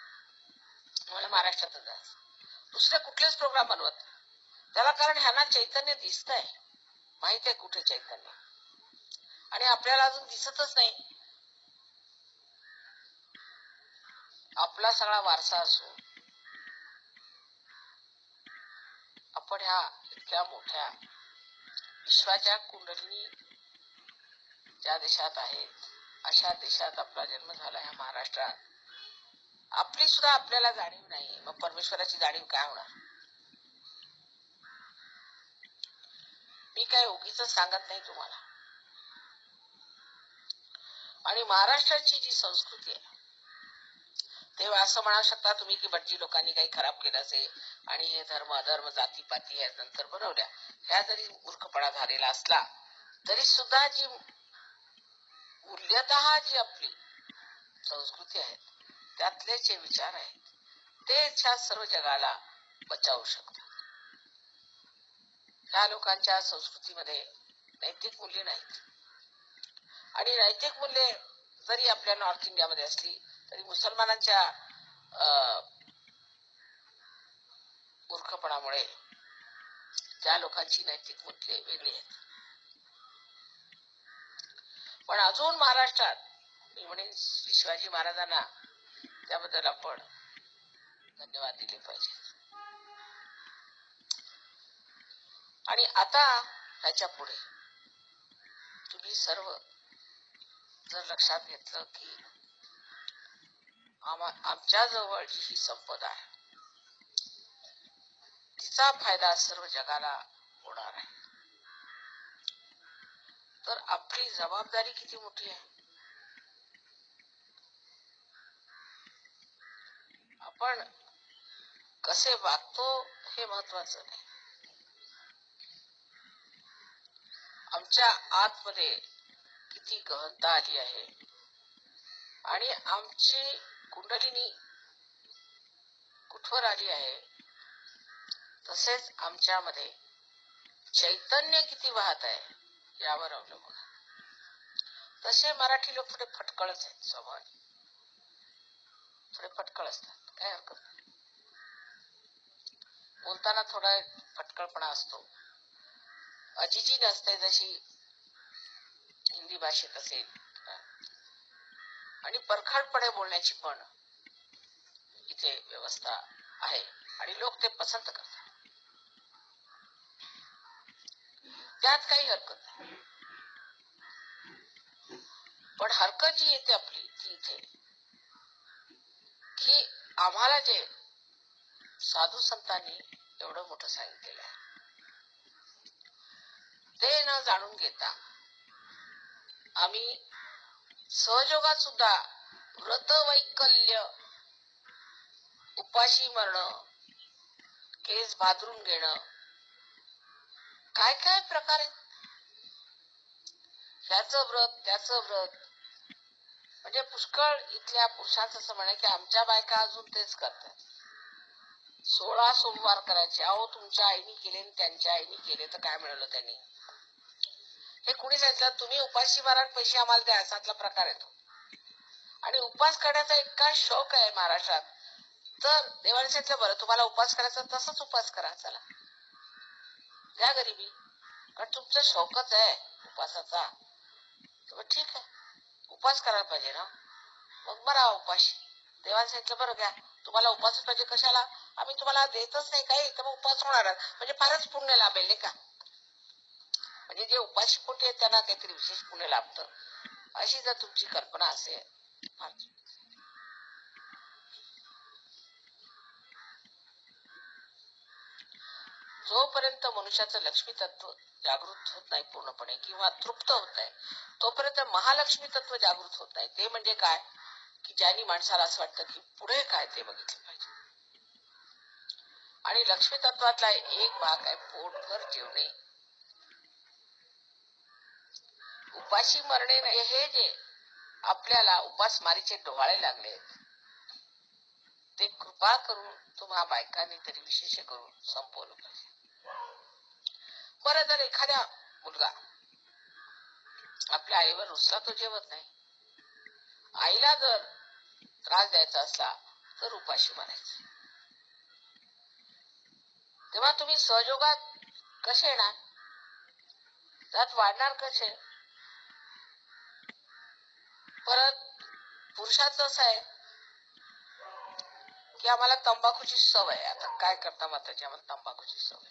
मला महाराष्ट्रातच जायचं. दुसरे कुठलेच प्रोग्राम बनवत त्याला, कारण ह्यांना चैतन्य दिसतंय, माहित आहे कुठे चैतन्य. आणि आपल्याला अजून दिसतच नाही. आपला सगळा वारसा असून आपण ह्या इतक्या मोठ्या विश्वाच्या कुंडलिनी ज्या देशात आहेत अशा देशात आपला जन्म झाला, ह्या महाराष्ट्रात. आपली सुद्धा आपल्याला जाणीव नाही, मग परमेश्वराची जाणीव काय होणार? मी काय उगीच सांगत नाही तुम्हाला. आणि महाराष्ट्राची जी संस्कृती आहे, तेव्हा असं म्हणू शकता तुम्ही की भटजी लोकांनी काही खराब केलं असेल आणि हे धर्म अधर्म जातीपाती ह्या नंतर बनवल्या, ह्या जरी मूर्खपणा झालेला असला तरी सुद्धा जी मूल्यतः जी आपली संस्कृती आहे त्यातले जे विचार आहेत तेच ह्या सर्व जगाला बचावू शकतात. ह्या लोकांच्या संस्कृतीमध्ये नैतिक मूल्य नाहीत. आणि नैतिक मूल्ये जरी आपल्या नॉर्थ इंडियामध्ये असली तरी मुसलमानांच्या मूर्खपणामुळे त्या लोकांची नैतिक मूल्ये वेगळी आहेत. पण अजून महाराष्ट्रात मी म्हणेन शिवाजी महाराजांना त्याबद्दल आपण धन्यवाद दिले पाहिजे. आणि आता ह्याच्या पुढे तुम्ही सर्व जर लक्षात घेतलं की आमच्या जवळ जी ही संपदा आहे तिचा फायदा सर्व जगाला होणार आहे, तर आपली जबाबदारी किती मोठी आहे. आपण कसे वागतो हे महत्वाचं नाही, आमच्या आतमध्ये किती गहनता आली आहे आणि आमची कुंडलिनी कुठवर आली आहे, तसेच आमच्यामध्ये चैतन्य किती वाहत आहे यावर अवलंबून. तसे मराठी लोक थोडे फटकळच आहेत, स्वभावाने थोडे फटकळ असतात, काय हरकत नाही. बोलताना थोडा फटकळपणा असतो, अजिजी नसते जशी हिंदी भाषेत असेल, आणि परखडपणे बोलण्याची पण इथे व्यवस्था आहे आणि लोक ते पसंत करतात, त्यात काही हरकत नाही. पण हरकत जी येते आपली ती इथे की आम्हाला जे साधू संतांनी एवढं मोठं सांगितलेलं आहे ते न जाणून घेता आम्ही सहयोगात सुद्धा व्रत वैकल्य, उपाशी मरणं, केस भादरून घेणं, काय काय प्रकार आहेत. ह्याचं व्रत त्याचं व्रत, म्हणजे पुष्कळ इथल्या पुरुषांचं असं म्हणे की आमच्या बायका अजून तेच करतात, 16 सोमवार करायचे. अहो तुमच्या आईनी केले आणि त्यांच्या आईनी केले तर काय मिळवलं त्यांनी? हे कुणी सांगितलं? तुम्ही उपाशी मारा पैसे आम्हाला द्या, असातला प्रकार येतो. आणि उपास करण्याचा इतका शौक आहे महाराष्ट्रात, तर देवाने सांगितलं बरं तुम्हाला उपास करायचा तसंच उपास करा, चला द्या गरिबी, कारण तुमचा शौकच आहे उपासाचा. ठीक आहे, उपास करायला पाहिजे ना, मग बरा उपाशी. देवाने सांगितलं बरं घ्या, तुम्हाला उपास पाहिजे, कशाला? आम्ही तुम्हाला देतच नाही काही, तर मग उपास होणार, म्हणजे फारच पुण्य लाभेल नाही का? म्हणजे जे उपाशी पोटी आहेत त्यांना काहीतरी विशेष पुण्य लाभतं, अशी जर तुमची कल्पना असेल. जोपर्यंत मनुष्याचं लक्ष्मी तत्व जागृत होत नाही पूर्णपणे किंवा तृप्त होत नाही, तोपर्यंत महालक्ष्मी तत्व जागृत होत नाही. ते म्हणजे काय की ज्यांनी माणसाला असं वाटतं की पुढे काय ते बघितलं पाहिजे. आणि लक्ष्मी तत्वातला एक भाग आहे पोटभर जेवणे. उपाशी मरणे हे जे आपल्याला उपासमारीचे डोहाळे लागले ते कृपा करून तुम्हा बायकांनी तरी विशेष करून संपवलं पाहिजे. बरं, जर एखाद्या मुलगा आपल्या आईवर रुसला, तो जेवत नाही, आईला जर त्रास द्यायचा असला तर उपाशी मारायचं, तेव्हा तुम्ही सहयोगात कसे येणार, त्यात वाढणार कसे? परत पुरुषाचं असं आहे की आम्हाला तंबाखूची सवय आहे. आता काय करता मात्र आम्हाला तंबाखूची सवय.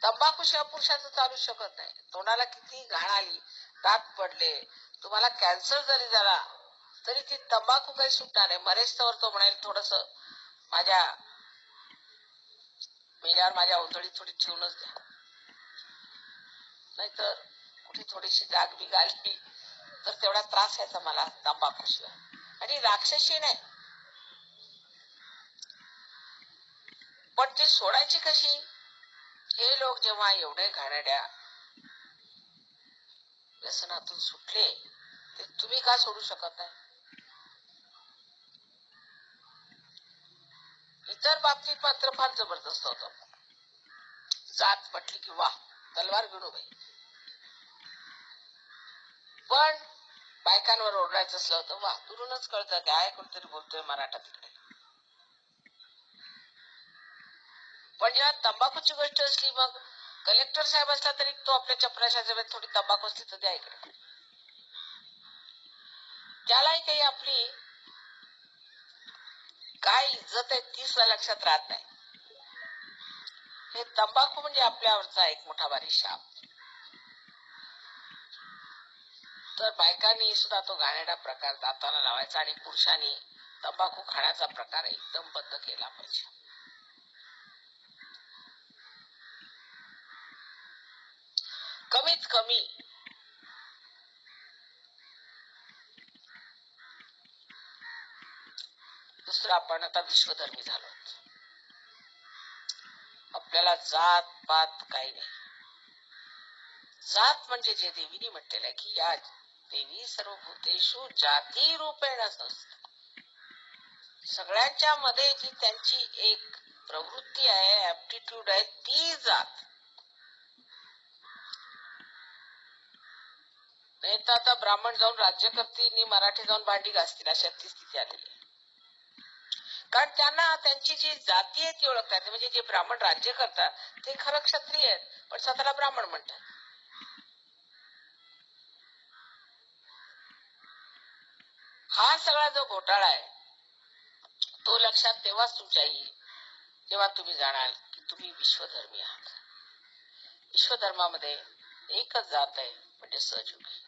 तंबाखूशिवाय पुरुषाचं चालू शकत नाही. तोंडाला किती घाण आली, दात पडले, तुम्हाला कॅन्सर जरी झाला तरी ती तंबाखू काही सुटणार नाही. मरेस्तवर तो म्हणेल थोडस माझ्या मेल्यावर माझ्या ओंजळीत थोडी ठेवूनच द्या, नाहीतर कुठे थोडीशी डाग बी घालली तर तेवढा त्रास यायचा मला तंबाखूशिवाय. आणि राक्षसी नाही, पण ती सोडायची कशी? हे लोक जेव्हा एवढे घाणेरड्या व्यसनातून सुटले ते तुम्ही का सोडू शकत नाही? इतर बाबतीत मात्र फार जबरदस्त होतं. जात पटली की वा तलवार घेऊन उभे. पण बायकांवर ओरडायचं असलं तर वा दुरूनच कळतं काय कोणतरी बोलतोय मराठा तिकडे. पण जेव्हा तंबाखूची गोष्ट असली मग कलेक्टर साहेब असला तरी तो आपल्या चपराशा जवळ थोडी तंबाखू असली तर द्या इकडे. त्यालाही काही आपली काय इज्जत आहे तीच लक्षात राहत नाही. हे तंबाखू म्हणजे आपल्यावरचा एक मोठा भारी शाप. तर बायकांनी सुद्धा तो घाणेरडा प्रकार दाताला लावायचा आणि पुरुषांनी तंबाखू खाण्याचा प्रकार एकदम बंद केला पाहिजे. कमीत कमी दुसरं आपण आता विश्वधर्मी झालो. आपल्याला जात पात काही नाही. जात म्हणजे जे देवीने म्हटलेलं आहे की या देवी सर्व भूतेषु जाती रूपेण संस्था. सगळ्यांच्या मध्ये जी त्यांची एक प्रवृत्ती आहे, ऍप्टिट्यूड आहे, ती जात. नाही तर आता ब्राह्मण जाऊन राज्य करतील, मराठी जाऊन भांडी घासतील अशा ती स्थिती आलेली आहे. कारण त्यांना त्यांची जी जाती आहे ती ओळखतात. म्हणजे जे ब्राह्मण राज्य करतात ते खरं क्षत्रिय आहेत पण स्वतःला ब्राह्मण म्हणतात. हा सगळा जो घोटाळा आहे तो लक्षात तेव्हाच तुमच्या येईल जेव्हा तुम्ही जाणाल की तुम्ही विश्वधर्मी आहात. विश्वधर्मामध्ये एकच जात आहे म्हणजे सहयोगी.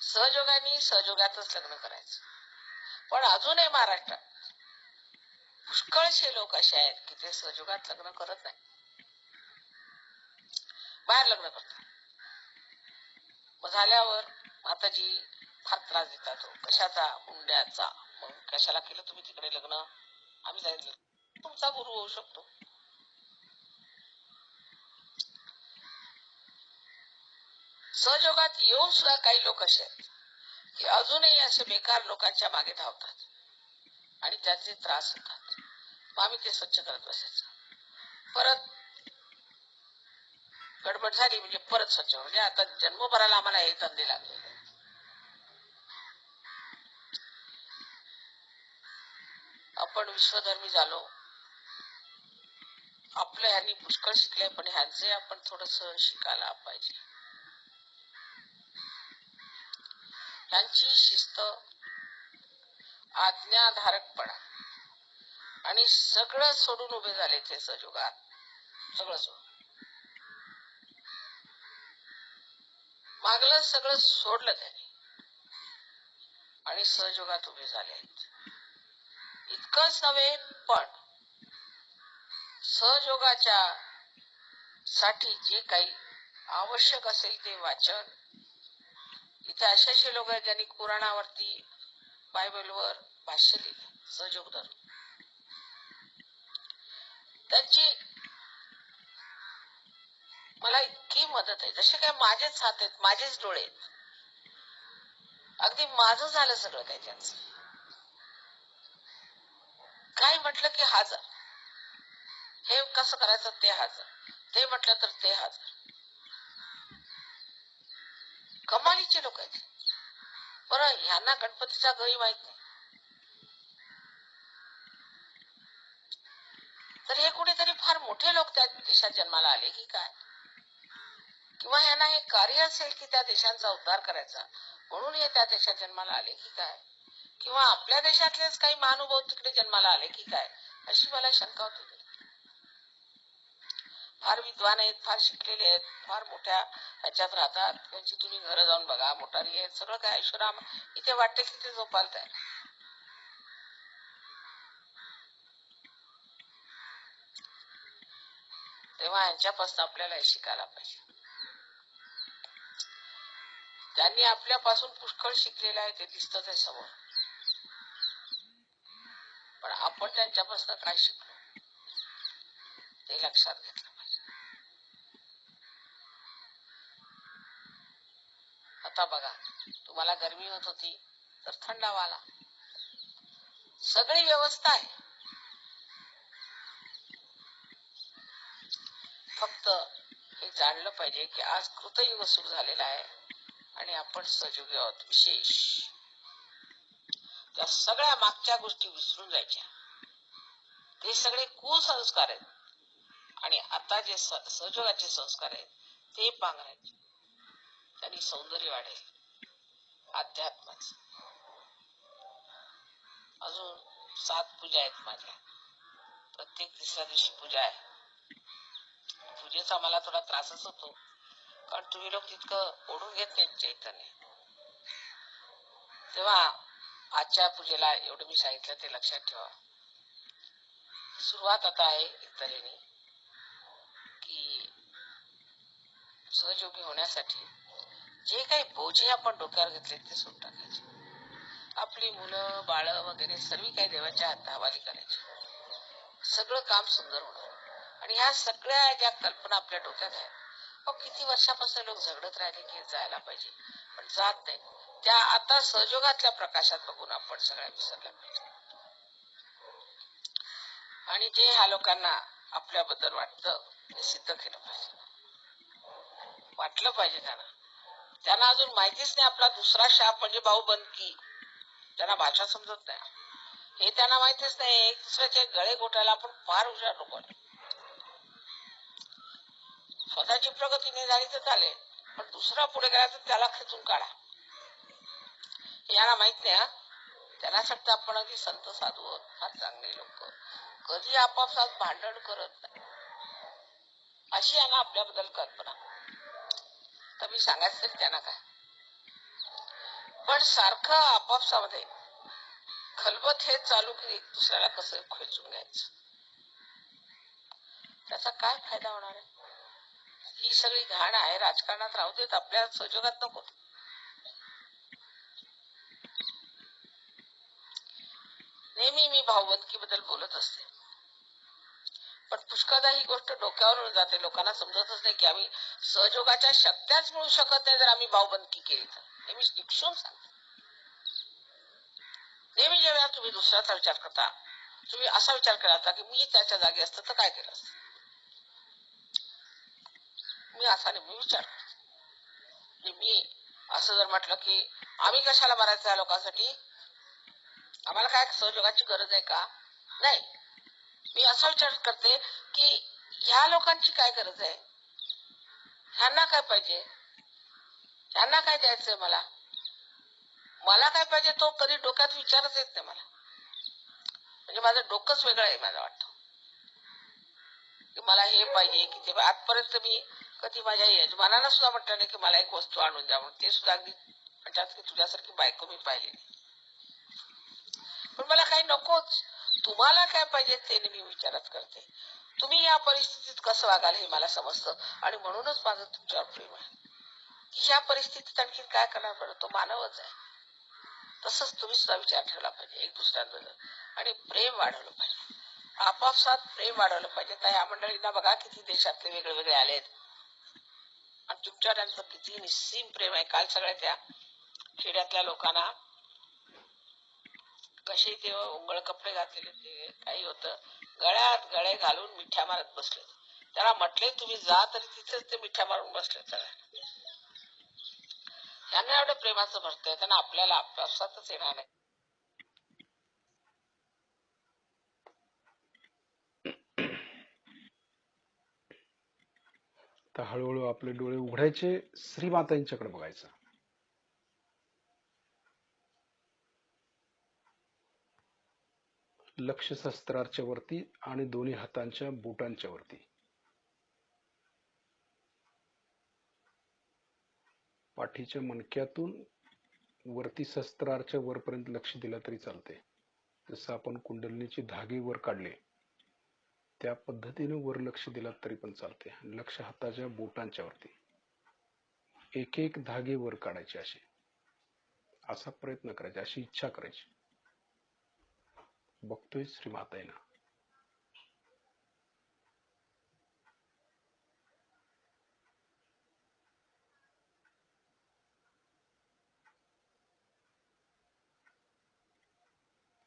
सहयोगाने सहयोगातच लग्न करायचं. पण अजूनही महाराष्ट्रात पुष्कळशे लोक असे आहेत की ते सहयोगात लग्न करत नाही, बाहेर लग्न करतात. मग झाल्यावर माताजी फार त्रास देतात. हो कशाचा? हुंड्याचा. मग कशाला केलं तुम्ही तिकडे लग्न? आम्ही सांगितलं तुमचा गुरु होऊ शकतो. सहयोगात येऊन सुद्धा काही लोक असे आहेत की अजूनही असे बेकार लोकांच्या मागे धावतात आणि त्याचे त्रास होतात. मग आम्ही ते स्वच्छ करत बसायचं. परत गडबड झाली म्हणजे परत स्वच्छ. म्हणजे आता जन्मभराला आम्हाला हे धंदे लागले. आपण विश्वधर्मी झालो. आपल्या ह्यांनी पुष्कळ शिकले पण ह्यांचे आपण थोडस शिकायला पाहिजे. ह्यांची शिस्त, आज्ञाधारकपणा आणि सगळं सोडून उभे झाले ते सहयोगात. सगळं सोडून मागलं सगळं सोडलं त्याने आणि सहयोगात उभे झाले. इतकंच नव्हे पण सहयोगाच्या साठी जे काही आवश्यक असेल ते वाचन. इथे अशाशे लोक आहेत ज्यांनी कुराणावरती बायबलवर भाष्य लिहिले सहयोग धरून. त्यांची मला इतकी मदत आहे. जसे काय माझेच हात आहेत, माझेच डोळे आहेत. अगदी माझं झालं सगळं काही त्यांचं. काय म्हटलं की हजर. हे कसं करायचं ते हजर. ते म्हटलं तर ते हजर. कमालीचे लोक आहेत. बरं ह्यांना गणपतीचा गही माहित नाही तर हे कुठेतरी फार मोठे लोक त्या देशात जन्माला आले की काय? किंवा यांना हे कार्य असेल की त्या देशांचा उद्धार करायचा म्हणून हे त्या देशात जन्माला आले की काय, किंवा आपल्या देशातलेच काही महानुभाव तिकडे जन्माला आले की काय, अशी मला शंका होती. फार विद्वान आहेत, फार शिकलेले आहेत, फार मोठ्या ह्याच्यात राहतात, त्यांची तुम्ही घरं जाऊन बघा, मोटारी आहेत, सगळं काय ऐश्वराम इथे वाटते की ते झोपालताय. तेव्हा यांच्यापासून आपल्याला हे शिकायला पाहिजे. त्यांनी आपल्यापासून पुष्कळ शिकलेलं आहे, ते दिसतच आहे समोर. पण आपण त्यांच्यापासून काय शिकलो ते लक्षात घेतलं पाहिजे. आता बघा, तुम्हाला गरमी होत होती तर थंडावा आला, सगळी व्यवस्था आहे. फक्त हे जाणलं पाहिजे की आज कृतयुग सुरू झालेला आहे आणि आपण सजयुगी आहोत. विशेष त्या सगळ्या मागच्या गोष्टी विसरून जायच्या. ते सगळे कुसंस्कार आहेत आणि आता जे सजयोगाचे संस्कार आहेत ते पांघरायचे. त्यांनी सौंदर्य वाढेल, अध्यात्माच. अजून 7 पूजा आहेत माझ्या, प्रत्येक तिसऱ्या दिवशी पूजा आहे. पूजेचा मला थोडा त्रासच होतो, कारण तुम्ही लोक तितकं ओढून घेत नाही चैतन्य. तेव्हा आजच्या पूजेला एवढं मी सांगितलं ते लक्षात ठेवा. सुरुवात आता आहे एक तऱ्हेने की सहयोगी होण्यासाठी जे काही बोजे आपण डोक्यावर घेतले ते सोडून टाकायचे. आपली मुलं बाळ वगैरे सर्व काही देवाच्या हवाली करायची. सगळं काम सुंदर होणार. आणि ह्या सगळ्या ज्या कल्पना आपल्या डोक्यात आहेत, किती वर्षापासून लोक झगडत राहिले की जायला पाहिजे पण जात नाही, त्या आता सहयोगातल्या प्रकाशात बघून आपण सगळ्या विसरल्या पाहिजे. आणि जे ह्या लोकांना आपल्याबद्दल वाटतं ते सिद्ध केलं पाहिजे, वाटलं पाहिजे त्यांना अजून माहितीच नाही आपला दुसरा शाप म्हणजे भाऊबंदकी. त्यांना भाषा समजत नाही, हे त्यांना माहितीच नाही. एक दुसऱ्याचे गळे घोटायला आपण फार हुशार लोक. स्वतःची प्रगती नाही झाली तर चालेल, पण दुसरा पुढे गेला तर त्याला खेचून काढा, हे यांना माहित नाही. त्यांना वाटतं आपण अगदी संत साधू आहोत, फार चांगले लोक, कधी आपापसात भांडण करत नाही, अशी यांना आपल्याबद्दल कल्पना. तर मी सांगायचं तरी त्यांना काय, पण सारखं आपापसामध्ये खलबत हे चालू की एक दुसऱ्याला कसं खेचून घ्यायचं, त्याचा काय फायदा होणार आहे. ही सगळी घाण आहे, राजकारणात राहू देत, आपल्या सहयोगात नको. नेहमी मी भाऊबंदकी बद्दल बोलत असते, पण पुष्कळदा ही गोष्ट डोक्यावरून जाते. लोकांना समजतच नाही की आम्ही सहयोगाच्या शक्त्याच मिळू शकत नाही जर आम्ही भाऊबंदकी केली तर. नेहमी शिक्षून सांगते. नेहमी जेव्हा तुम्ही दुसऱ्याचा विचार करता, तुम्ही असा विचार केला होता की मी त्याच्या जागी असतं तर काय केलं असतं. मी असा नेहमी विचार करते. मी असं जर म्हटलं की आम्ही कशाला मारायचं या लोकांसाठी, आम्हाला काय सहयोगाची गरज आहे का, नाही. मी असा विचार करते की ह्या लोकांची काय गरज आहे, ह्यांना काय पाहिजे, ह्यांना काय द्यायचंय, मला काय पाहिजे तो कधी डोक्यात विचारच येत नाही मला. म्हणजे माझं डोकंच वेगळं आहे. माझं वाटतं की मला हे पाहिजे की ते. आजपर्यंत मी कधी माझ्या यजमानाला सुद्धा म्हटलं नाही की मला एक वस्तू आणून द्या म्हणून. ते सुद्धा अगदी म्हणतात की तुझ्यासारखी बायको मी पाहिली, पण मला काही नकोच. तुम्हाला काय पाहिजे ते मी विचारच करते. तुम्ही या परिस्थितीत कसं वागाल हे मला समजतं आणि म्हणूनच माझं तुमच्यावर प्रेम आहे की ह्या परिस्थितीत आणखी काय करणार बरं, तो मानवच आहे. तसंच तुम्ही सुद्धा विचार ठेवला पाहिजे एक दुसऱ्यांबद्दल आणि प्रेम वाढवलं पाहिजे, आपापसात प्रेम वाढवलं पाहिजे. त्या ह्या मंडळींना बघा किती देशातले वेगळे वेगळे आलेत आणि तुमच्या त्यांचं किती निस्सीम प्रेम आहे. काल सगळ्या त्या खेड्यातल्या लोकांना कसे ते उंगळ कपडे घातलेले, ते काही होतं गळ्यात गळे घालून मिठ्या मारत बसले. त्याला म्हटले तुम्ही जा तरी तिथेच ते मिठ्या मारून बसले. सगळ्या त्यांना एवढं प्रेमाचं भरतंय, त्यांना आपल्याला आपसातच येणार नाही. तर हळूहळू आपले डोळे उघडायचे, श्रीमातांच्याकडे बघायचं. लक्ष शस्त्राच्या वरती आणि दोन्ही हातांच्या बोटांच्या वरती. पाठीच्या मणक्यातून वरती शस्त्राच्या वरपर्यंत लक्ष दिलं तरी चालते. जसं आपण कुंडलिनीचे धागे वर काढले त्या पद्धतीने वर लक्ष दिला तरी पण चालते. लक्ष हाताच्या बोटांच्या वरती एक एक धागे वर काढायचे. असा प्रयत्न करायचा, अशी इच्छा करायची. बघतोय श्रीमाताईना.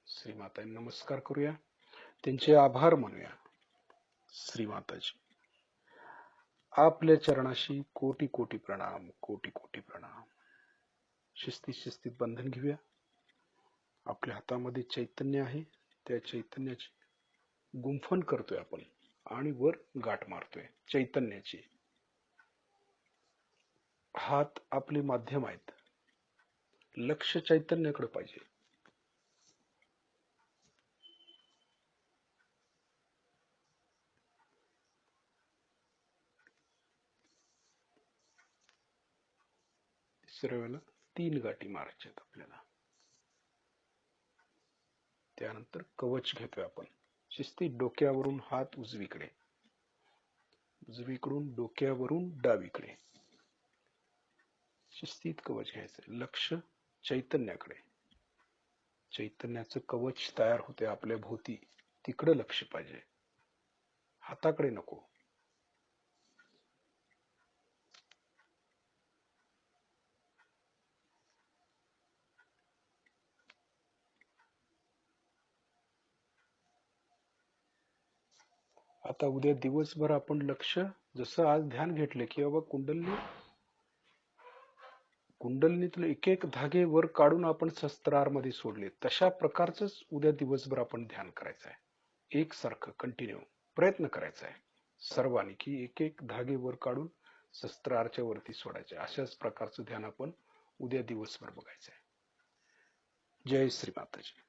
श्रीमाताईंना नमस्कार करूया, त्यांचे आभार मानूया. श्रीमाताजी, आपल्या चरणाशी कोटी कोटी प्रणाम, कोटी कोटी प्रणाम. शिस्तीत शिस्तीत बंधन घेऊया. आपल्या हातामध्ये चैतन्य आहे, त्या चैतन्याची गुंफण करतोय आपण आणि वर गाठ मारतोय चैतन्याची. हात आपले माध्यम आहेत, लक्ष चैतन्याकडे पाहिजे. तिसऱ्या वेळेला 3 गाठी मारायच्यात आपल्याला. त्यानंतर कवच घेतोय आपण. शिस्तीत डोक्यावरून हात उजवीकडे, उजवीकडून डोक्यावरून डावीकडे. शिस्तीत कवच घ्यायचं. लक्ष चैतन्याकडे. चैतन्याचं कवच तयार होते आपल्या भोवती, तिकडे लक्ष पाहिजे, हाताकडे नको. आता उद्या दिवसभर आपण लक्ष, जसं आज ध्यान घेतले की बाबा कुंडलिनीतले एक एक धागे वर काढून आपण शस्त्रामध्ये सोडले, तशा प्रकारच उद्या दिवसभर आपण ध्यान करायचं आहे. एकसारखं कंटिन्यू प्रयत्न करायचा आहे सर्वांनी की एक एक धागे वर काढून शस्त्राच्या वरती सोडायचे. अशाच प्रकारचं ध्यान आपण उद्या दिवसभर बघायचं आहे. जय श्री माताजी.